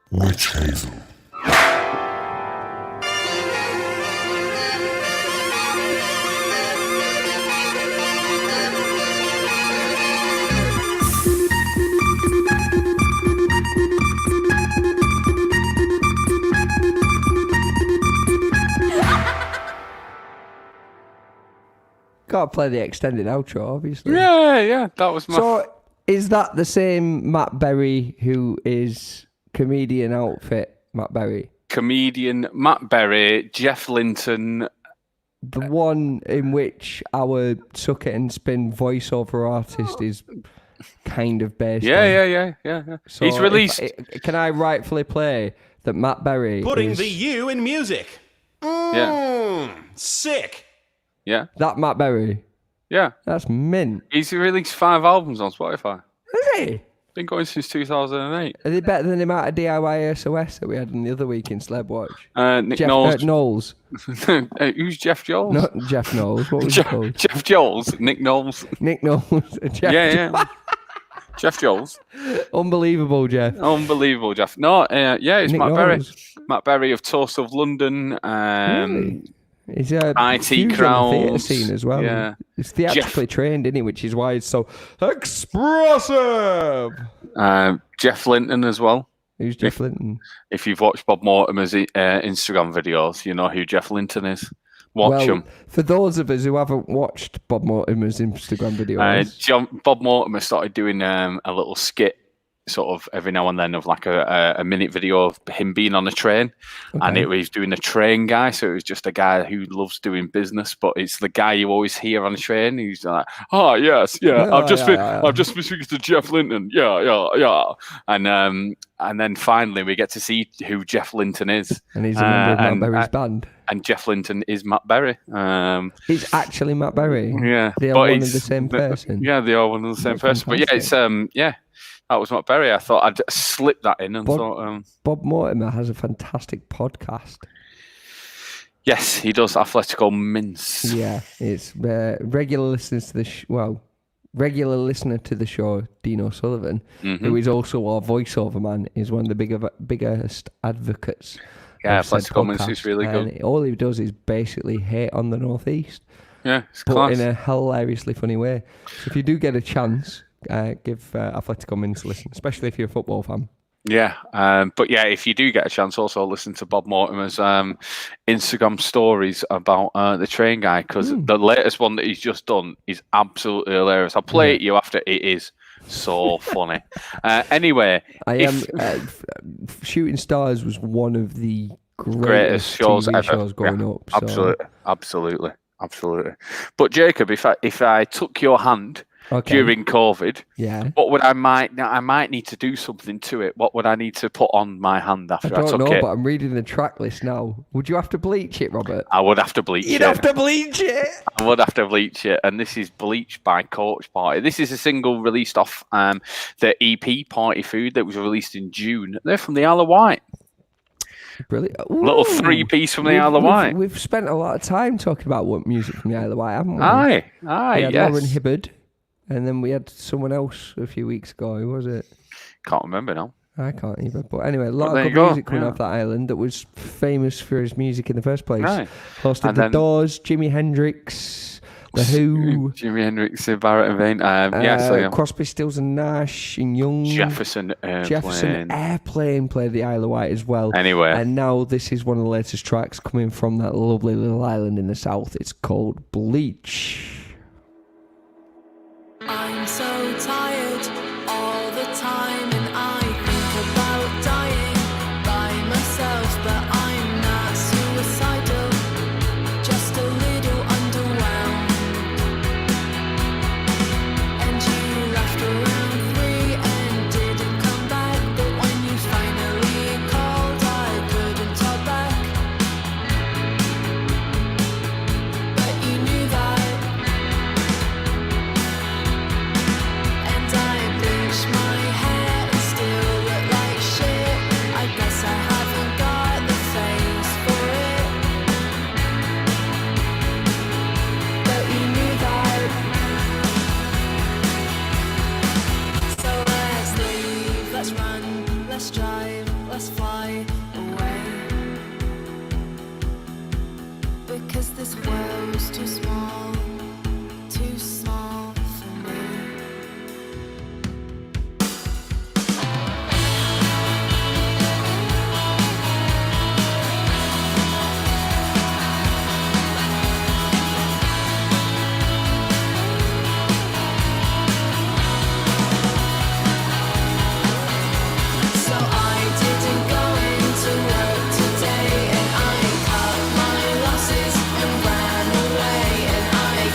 Witch Hazel. Gotta play the extended outro, obviously. Yeah, that was my. So, is that the same Matt Berry who is comedian outfit Matt Berry? Comedian Matt Berry, Jeff Linton. The one in which our Suck It and Spin voiceover artist is kind of based on. Yeah. So He's released. Can I rightfully play that Matt Berry Putting is the U in music. Yeah. Sick. Yeah. that Matt Berry? Yeah. That's mint. He's released 5 albums on Spotify. Is he? Been going since 2008. Are they better than the amount of DIY SOS that we had in the other week in Celeb Watch? Nick Jeff Knowles. Knowles. Who's Jeff Jones? Not Jeff Knowles. What was he called? Jeff Jones. Nick Knowles. Nick Knowles. Jeff. Yeah. Jeff Jones. Unbelievable, Jeff. Unbelievable, Jeff. No, it's Nick Matt Berry. Knowles. Matt Berry of Toast of London. Really? He's IT huge on the Crowns. theatre scene as well. Yeah. He's theatrically trained, isn't he? Which is why he's so expressive. Jeff Linton as well. Who's Jeff Linton? If you've watched Bob Mortimer's Instagram videos, you know who Jeff Linton is. Watch them. For those of us who haven't watched Bob Mortimer's Instagram videos, Bob Mortimer started doing a little skit, sort of every now and then, of like a minute video of him being on a train, and it was doing a train guy. So it was just a guy who loves doing business, but it's the guy you always hear on a train. He's like, "Oh yes, yeah, I've just been speaking to Jeff Linton, yeah," and then finally we get to see who Jeff Linton is, and he's a member of Matt Berry's band. And Jeff Linton is Matt Berry. He's actually Matt Berry. Yeah, they are one and the same person. Yeah, they are one and the same person. But yeah, it's that was Matt Berry. I thought I'd slip that in and thought. Bob Mortimer has a fantastic podcast. Yes, he does. Athletico Mince. Yeah, it's regular listeners to the regular listener to the show, Dean O'Sullivan, who is also our voiceover man, is one of the biggest advocates. Yeah, Athletico Mince is really good. And all he does is basically hate on the Northeast. Yeah, it's but class. in a hilariously funny way. So if you do get a chance, give Athletico Mince a listen, especially if you're a football fan. Yeah, but yeah, if you do get a chance, also listen to Bob Mortimer's Instagram stories about the train guy, because the latest one that he's just done is absolutely hilarious. I'll play it you after. It is so funny. Anyway, Shooting Stars was one of the greatest shows TV ever. shows growing up. So. Absolutely. But Jacob, if I took your hand during COVID, what would I might need to do something to it. What would I need to put on my hand after I took it? I don't know, but I'm reading the track list now. Would you have to bleach it, Robert? I would have to bleach it. You'd have to bleach it. I would have to bleach it, and this is Bleached by Coach Party. This is a single released off the EP Party Food that was released in June. They're from the Isle of Wight. Brilliant. Ooh, little 3-piece from the Isle of Wight. We've spent a lot of time talking about what music from the Isle of Wight, haven't we? Aye, we had yes. Lauren Hibbard, and then we had someone else a few weeks ago. Who was it? Can't remember now. I can't either. But anyway, a lot of good music coming off that island that was famous for his music in the first place. Right. Hosted The Doors, Jimi Hendrix, The Who, Jimi Hendrix, Barrett and Vane. Crosby, Stills and Nash, and Young. Jefferson Airplane played the Isle of Wight as well. Anyway. And now this is one of the latest tracks coming from that lovely little island in the south. It's called Bleach. I'm so tired all the time, and I think about dying by myself, but I'm not suicidal, just a little underwhelmed. And you left around 3 and didn't come back, but when you finally called, I couldn't talk back. But you knew that. Let's drive, let's fly away, because this world's too small for me. So I didn't go into work today, and I cut my losses and ran away, and I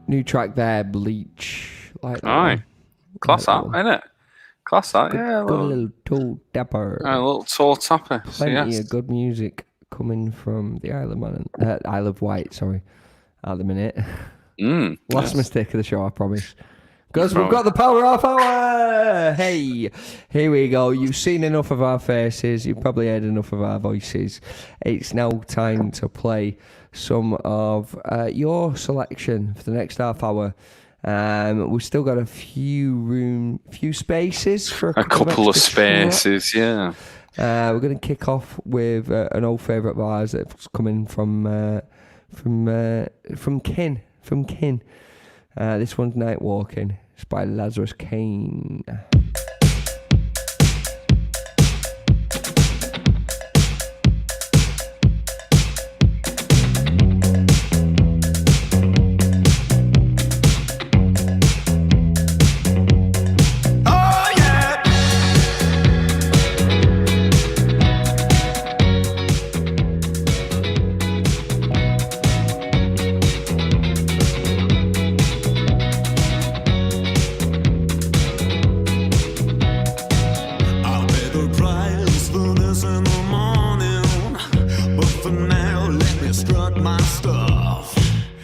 New track there, Bleach. Like that Aye. one. Class Like that, that one. innit? Class that, yeah. Good little toe tapper. A little toe tapper. So, Plenty yes. of good music coming from the Isle of Man, Isle of Wight. Sorry, at the minute. Last mistake of the show, I promise. Because we've got the power off hour. Hey, here we go. You've seen enough of our faces. You've probably heard enough of our voices. It's now time to play some of your selection for the next half hour. We've still got a few spaces for A couple of extra tracks. spaces, yeah. We're going to kick off with an old favourite of ours that's coming from Kin. This one's Night Walking. It's by Lazarus Kane. I'll pay the price for this in the morning, but for now, let me strut my stuff.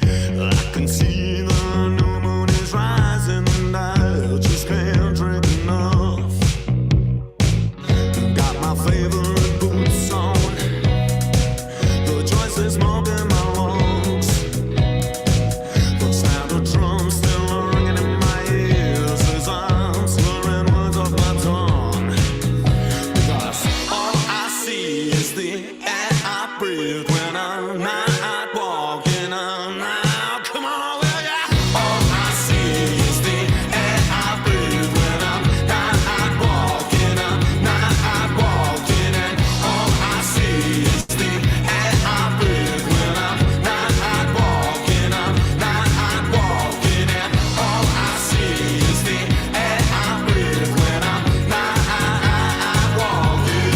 I can see the new moon is rising, and I just can't drink enough. Got my favorite boots on, the choice is smoke in my lungs. The sound of drums still ringing in my ears as I'm slurring words off my tongue. Because all I see is the air I breathe when I'm not walking. I'm not, come on, will ya? All I see is the air I breathe when I'm not walking. I'm not walking, and all I see is the air I breathe when I'm not walking. I'm not walking, and all I see is the air I breathe when I'm not walking.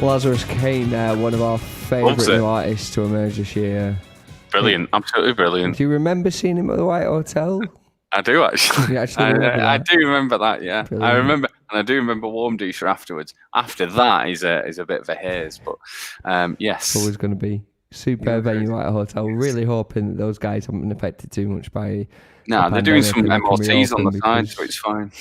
Lazarus Kane, one of our favourite Loves it. new artists to emerge this year. Brilliant, absolutely brilliant. Do you remember seeing him at the White Hotel? I do actually. You actually remember I that? do remember that. Yeah, Brilliant. I remember, and I do remember Warm Doucher afterwards. After that, is a bit of a haze, but yes. Always going to be superb venue at a hotel. Really hoping that those guys haven't been affected too much by. No, the they're doing pandemic some and they can MOTs on the reopen side, because- so it's fine.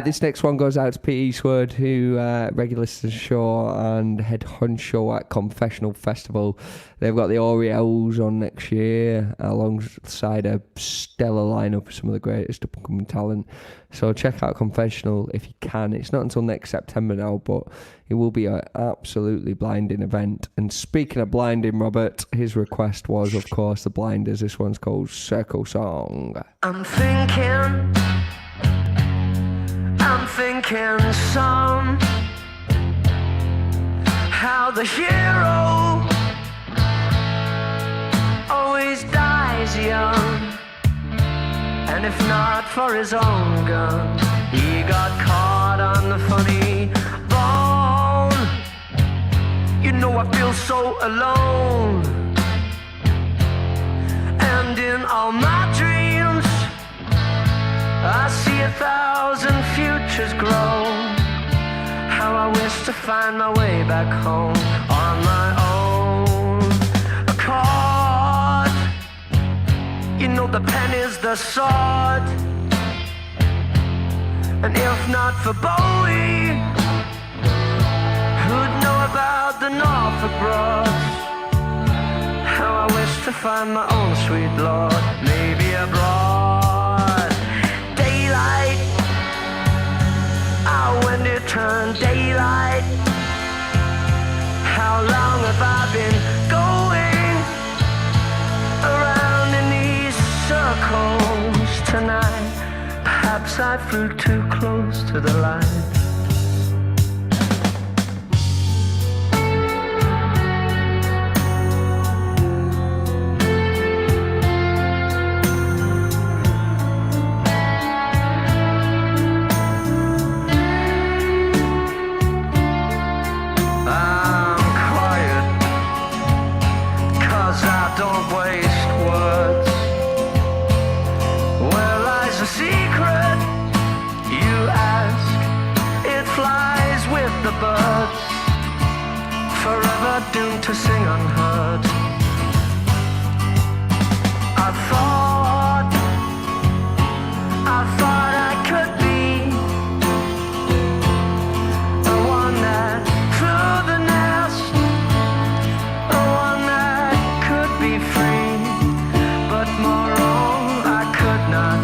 This next one goes out to Pete Eastwood, who regular listener to the show and head honcho at Confessional Festival. They've got the Orioles on next year, alongside a stellar lineup of some of the greatest up-and-coming talent. So check out Confessional if you can. It's not until next September now, but it will be an absolutely blinding event. And speaking of blinding, Robert, his request was, of course, the Blinders. This one's called Circle Song. I'm thinking, son, how the hero always dies young, and if not for his own gun, he got caught on the funny bone. You know I feel so alone, and in all my dreams I see 1,000 futures grow. How I wish to find my way back home on my own accord. You know the pen is the sword, and if not for Bowie, who'd know about the Norfolk Broads? How I wish to find my own sweet Lord, maybe abroad. Daylight, oh, when it turned daylight. How long have I been going around in these circles tonight? Perhaps I flew too close to the light. Doomed to sing unheard. I thought I could be the one that flew the nest, the one that could be free, but more wrong I could not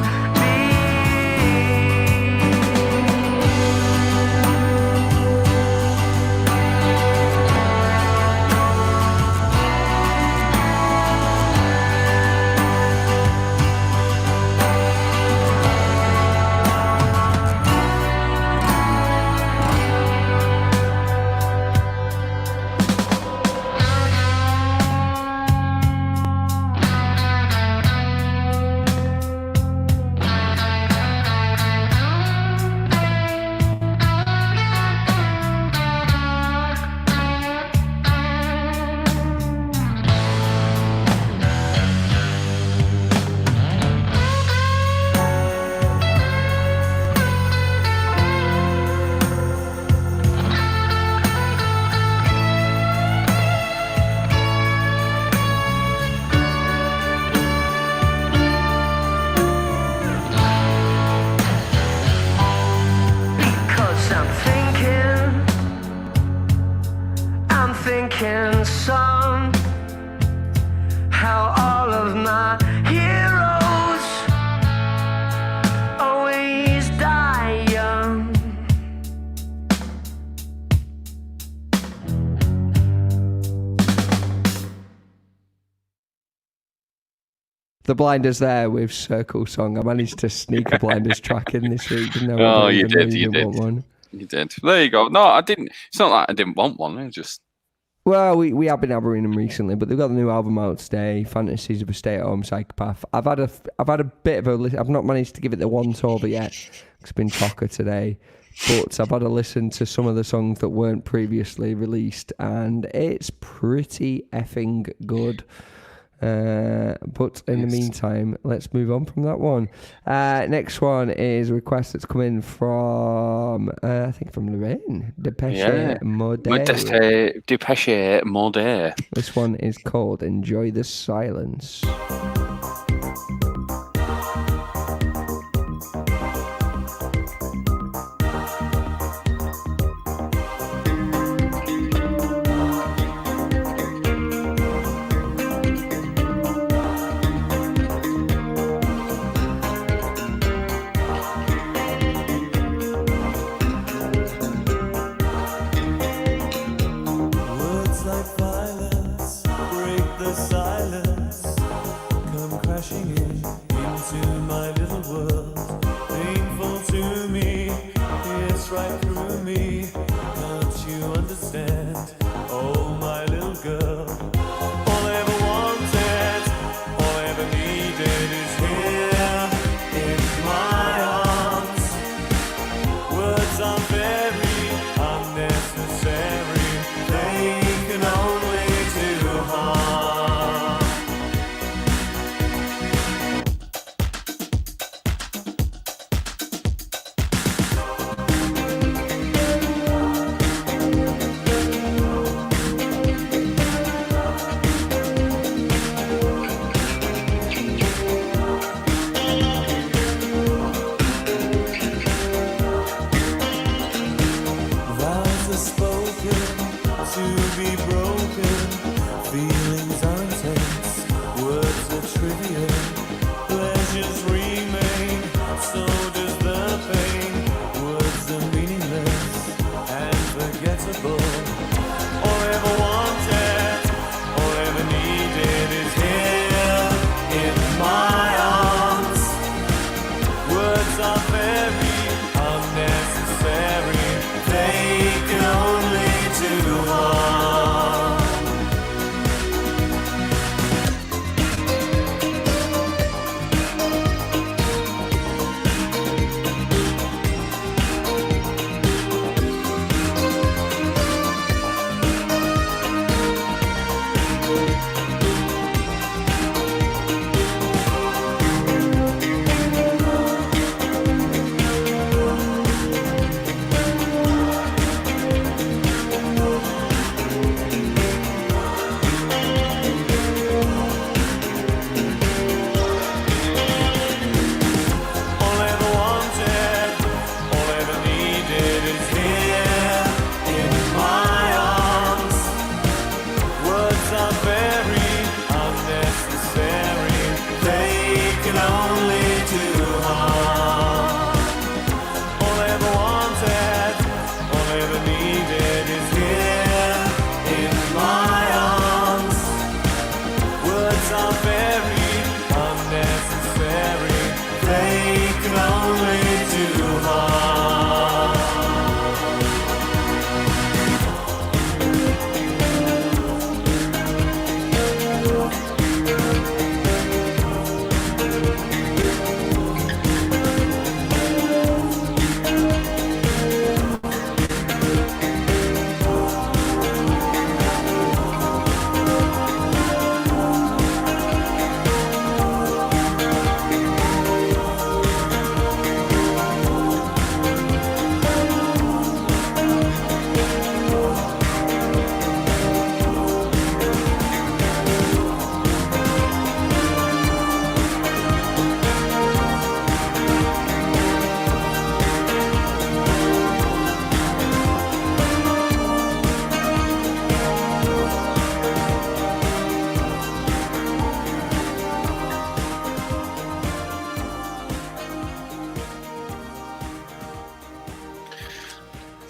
thinking, son, how all of my heroes always die young. The Blinders there with Circle Song. I managed to sneak a Blinders track in this week. Didn't I? Oh, you Even though did, you didn't did. want one. You did. There you go. No, I didn't. It's not like I didn't want one. It just. Well, we have been hammering them recently, but they've got the new album out today, Fantasies of a Stay-at-Home Psychopath. I've had a bit of a listen. I've not managed to give it the once over yet. It's been chocker today, but I've had a listen to some of the songs that weren't previously released, and it's pretty effing good. But in the meantime, let's move on from that one. Next one is a request that's come in from, I think from Lorraine. Depeche Mode. Depeche Mode. This one is called Enjoy the Silence. Words like violence break the silence, come crashing into my little world. Painful to me, it's right through me. Don't you understand? Oh, my little girl. All I ever wanted, all I ever needed is here in my arms. Words are very unnecessary. They can only do harm. Vows are spoken to be broken. Feelings are intense. Words are trivial. Pleasures remain. So does the pain. Words are meaningless and forgettable. All I ever wanted, all I ever needed is here in my arms. Words are very unnecessary. They can only do harm. All I ever wanted, all I ever needed is here in my arms. Words are very unnecessary. They can only do harm. All I ever wanted, all I ever needed is here in my arms. Words are very unnecessary. They can only do harm.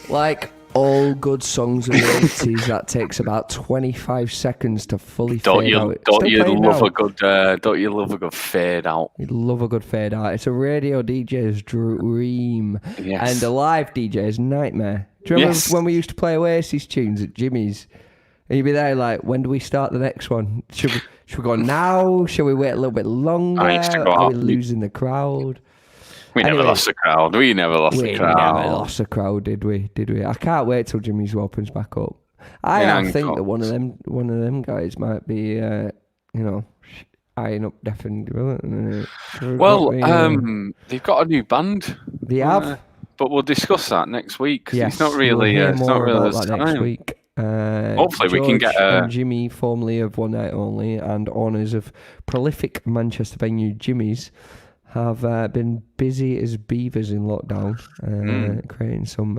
Like all good songs of the 80s, that takes about 25 seconds to fully fade out. Don't you love a good fade out? You love a good fade out. It's a radio DJ's dream. Yes. And a live DJ's nightmare. Do you remember when we used to play Oasis tunes at Jimmy's? And you'd be there like, when do we start the next one? Should we go now? Should we wait a little bit longer? I used to go Are out. we losing the crowd? We never Anyway, lost the crowd. We never lost the crowd. never lost the crowd, did we? I can't wait till Jimmy's opens back up. I In think Hancock. that one of them guys might be, eyeing up Deaf and Development. Well, they've got a new band. They have. But we'll discuss that next week. 'Cause Yes, it's not really. we'll hear It's not more really about the that next time. week. Hopefully we can George get a- and Jimmy, formerly of One Night Only and owners of prolific Manchester venue Jimmy's, have been busy as beavers in lockdown, creating some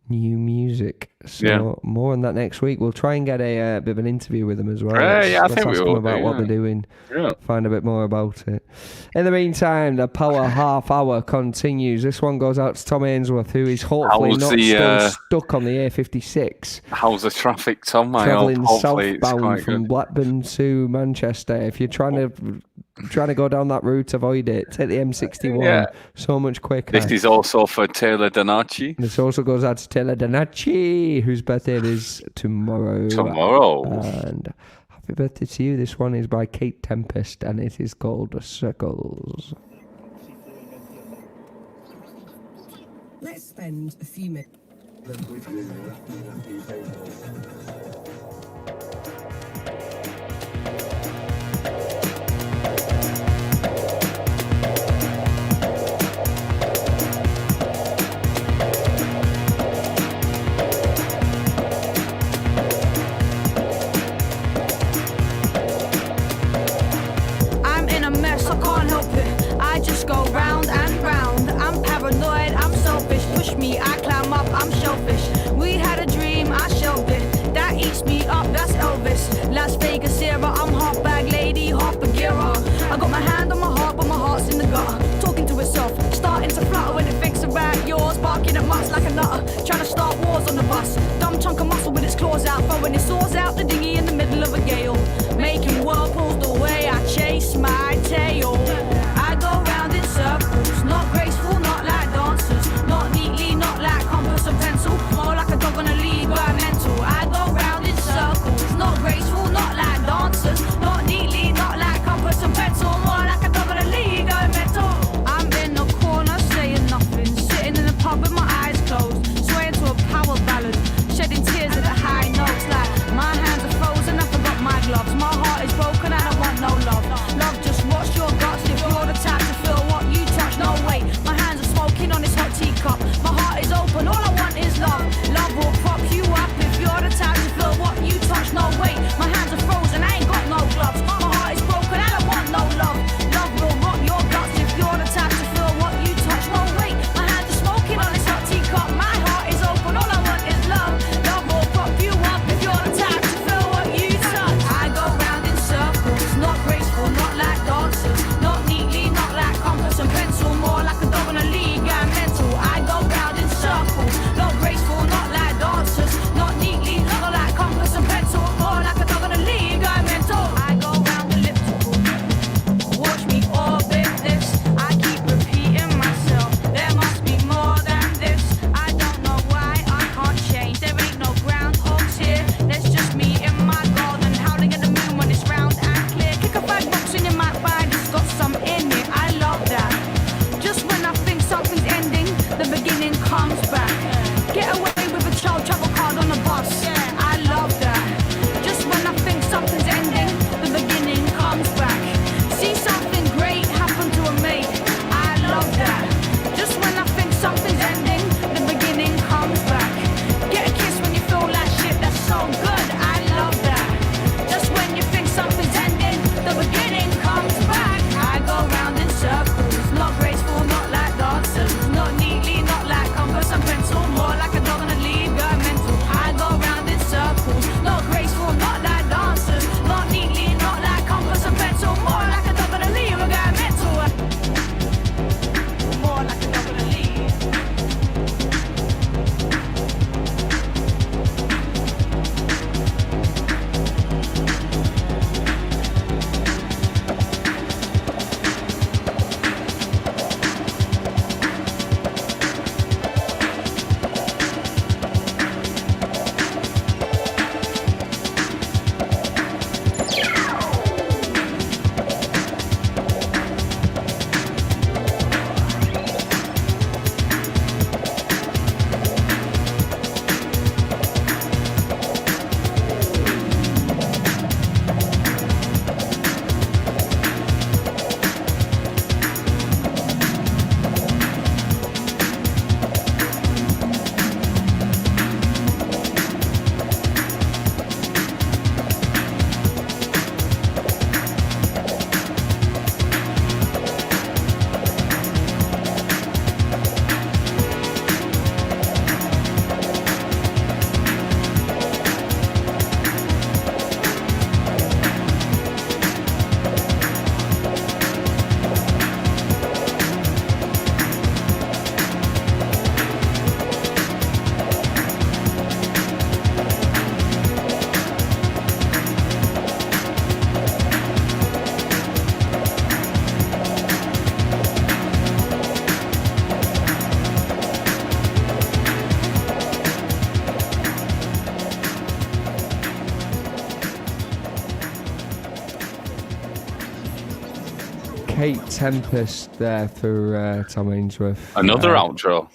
new music. So more on that next week. We'll try and get a bit of an interview with them as well. Yeah, I Let's think we ask them will about do, what yeah. they're doing. Yeah. Find a bit more about it. In the meantime, the Power Half Hour continues. This one goes out to Tom Ainsworth, who is hopefully How's not the, still stuck on the A56. How's the traffic, Tom? I hope. Travelling Hopefully it's southbound quite from good. Blackburn to Manchester. If you're trying to go down that route, avoid it. Take the M61. Yeah. So much quicker. This is also for Taylor Donacci. This also goes out to Taylor Donacci, whose birthday is tomorrow. And happy birthday to you. This one is by Kate Tempest, and it is called Circles. Let's spend a few minutes. I'm in a mess, I can't help it. I just go round and round. I'm paranoid, I'm selfish. Push me, I climb up, I'm shellfish. We had a dream, I shelved it. That eats me up, that's Elvis. Las Vegas era, I'm half bag lady, half Bagheera. I got my hand on my heart, but my heart's in the gutter. Talking to itself, starting to flutter when it thinks about yours. Barking at mutts like a nutter, trying to start wars on the bus. Dumb chunk of muscle with its claws out, throwing its saws out the dinghy in the middle of a gale. Making whirlpools the way I chase my tail. I go round in circles, not graceful, not like dancers, not neatly, not like compass and pencil, more like a dog on a lead by mental. I go round in circles, not graceful, not like dancers, not neatly, not like compass and pencil, more like a dog on a lead by mental. I'm in the corner saying nothing, sitting in the pub with my eyes closed, swaying to a power ballad, shedding tears at the high notes like my hands are Kate Tempest there for Tom Ainsworth. Another outro.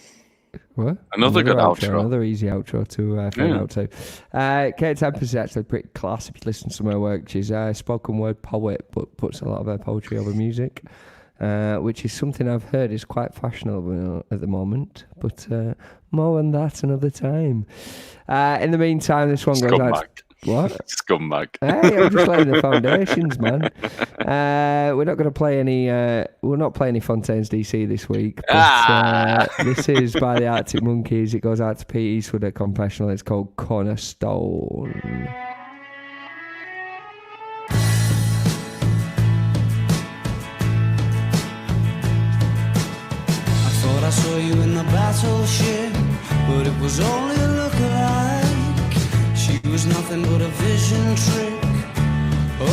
What? Another good outro. Another easy outro to fade out to. Kate Tempest is actually pretty class if you listen to some of her work. She's a spoken word poet, but puts a lot of her poetry over music, which is something I've heard is quite fashionable at the moment. But more on that another time. In the meantime, this one goes out. What? Scumbag. Hey, I'm just laying the foundations, man. We're not going to play any. We'll not play any Fontaines DC this week. But, this is by the Arctic Monkeys. It goes out to Pete Eastwood at Confessional. It's called Cornerstone. I thought I saw you in the battleship, but it was only a look-alike. She was nothing but a vision trick.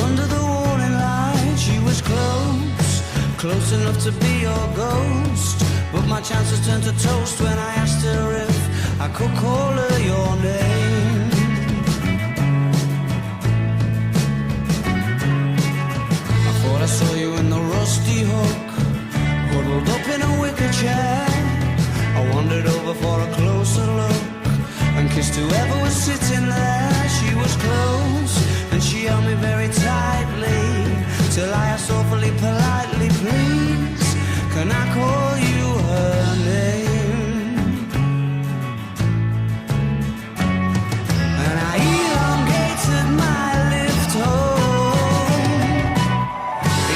Under the warning light, she was close enough to be your ghost. But my chances turned to toast when I asked her if I could call her your name. I thought I saw you in the rusty hook, huddled up in a wicker chair. I wandered over for a closer look and kissed whoever was sitting there. She was close and she held me very tightly till I asked awfully politely, please, can I call you her name? And I elongated my lift home.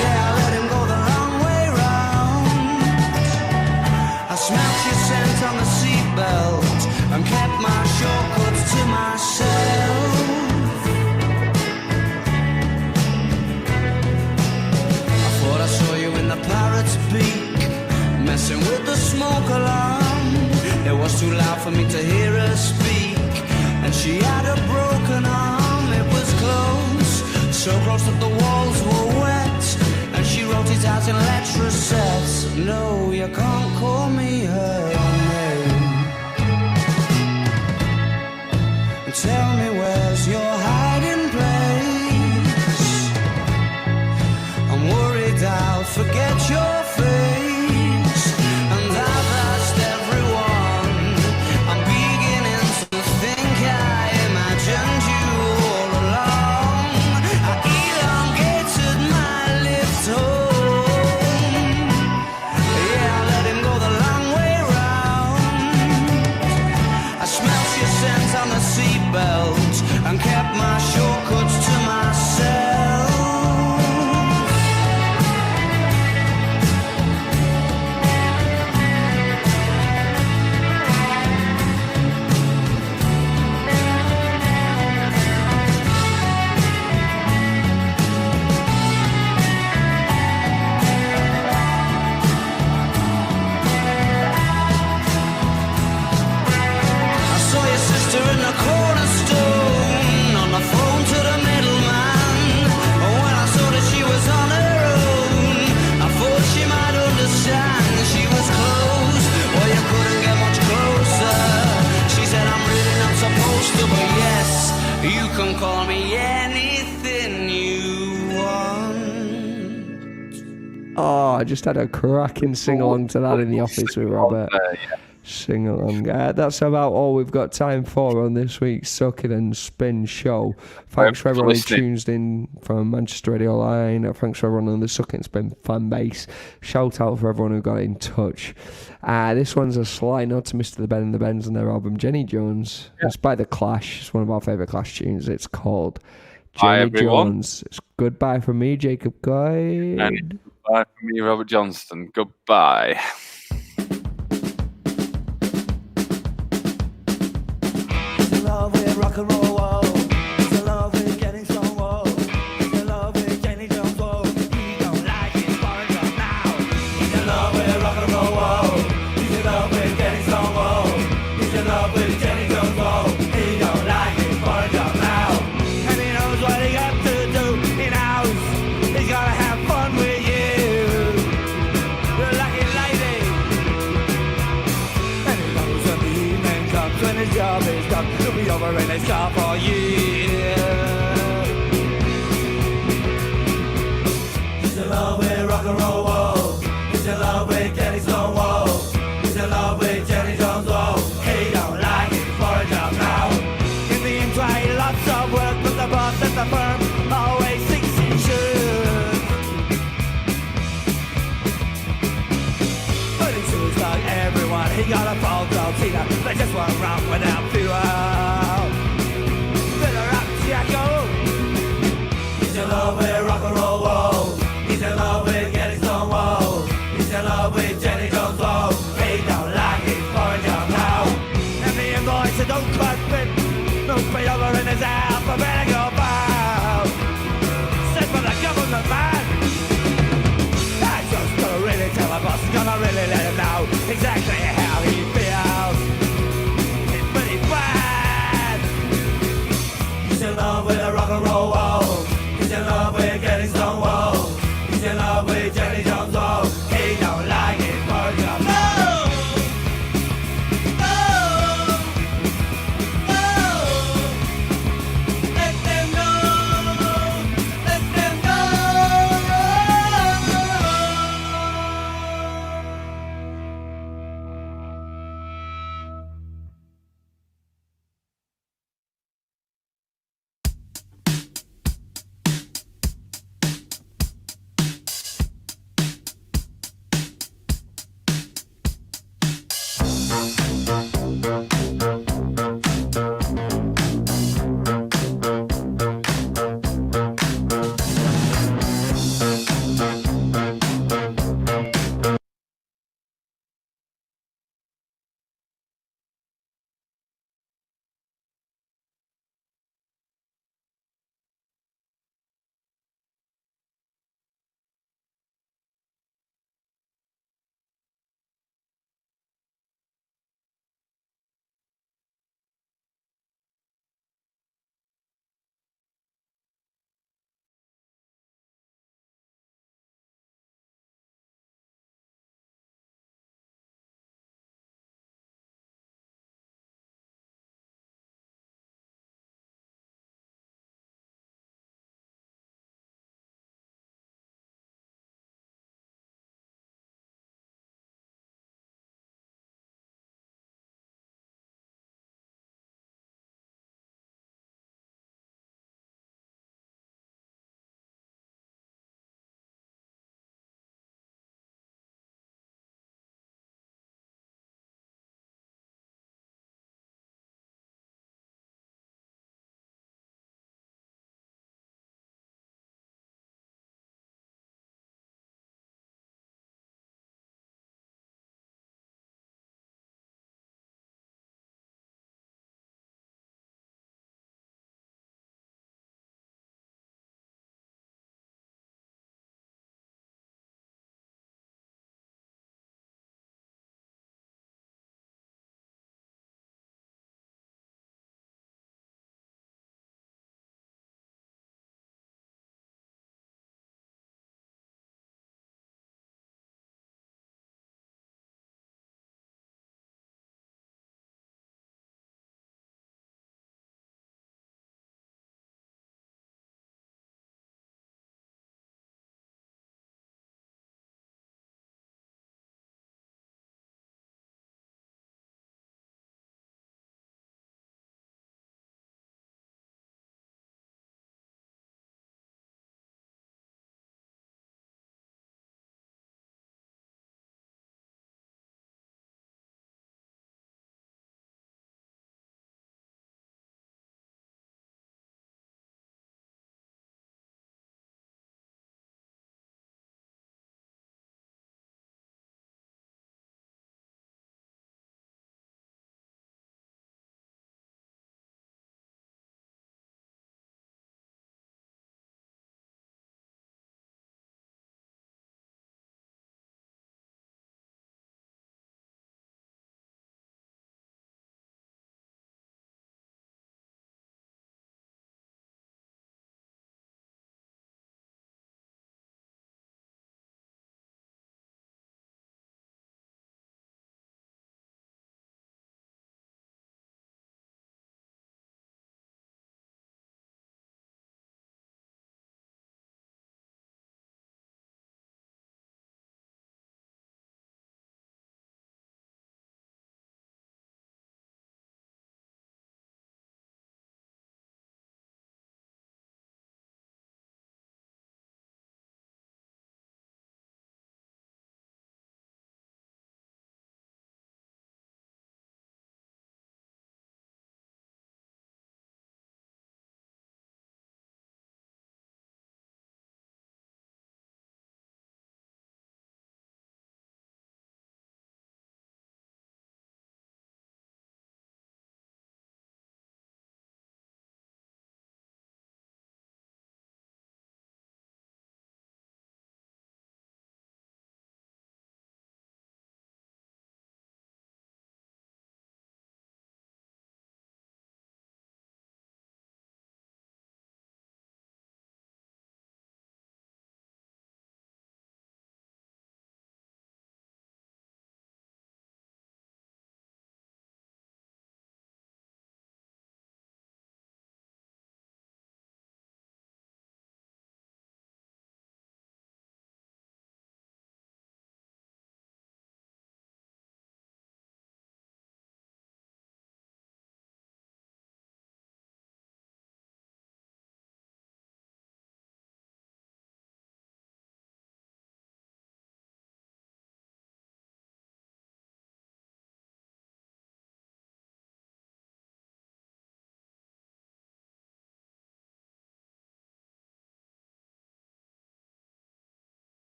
Yeah, I let him go the long way round. I smelled your scent on the seatbelt and kept my shortcuts to myself. I thought I saw you in the parrot's beak, messing with the smoke alarm. It was too loud for me to hear her speak, and she had a broken arm. It was close, so close that the walls were wet, and she wrote it out in letter sets. No, you can't call me her name. Tell me where's your hiding place. I'm worried I'll forget your face, and I've asked everyone. I'm beginning to think I imagined you all along. I elongated my lift home. Yeah, I let him go the long way round. I smelled your scent on the seatbelt and kept my shortcuts to myself. I saw your sister in the cornerstone, on the phone to the middleman. When I saw that she was on her own, I thought she might understand. She was close, well you couldn't get much closer. She said I'm really not supposed to, but yes, you can call me anything you want. Oh, I just had a cracking sing-along to that in the office with Robert. Sing along. That's about all we've got time for on this week's Sucking and Spin show. Thanks for everyone who tunes in from Manchester Radio Line. Thanks for everyone on the Sucking and Spin fan base. Shout out for everyone who got in touch. This one's a slight nod to Mr. The Ben and the Bens and their album Jenny Jones. Yeah. It's by The Clash. It's one of our favourite Clash tunes. It's called Jenny Jones. It's goodbye from me, Jacob Guy. And goodbye from me, Robert Johnston. Goodbye. Love with rock and roll, whoa. It's a love with getting some, whoa. It's a love with Jenny Jones, whoa. He don't like it, orange up now. He's in love with rock and roll, whoa. He's in love with getting some, whoa. He's in love with Jenny Jones, whoa. He don't like it, orange up now. And he knows what he got to do. He knows he's gotta have fun with you. The lucky lady. And he knows when the evening comes, when his job is done, he'll be over in his car for years. He's in love with rock and roll. got a bulldog teeter. They just weren't wrong without fewer.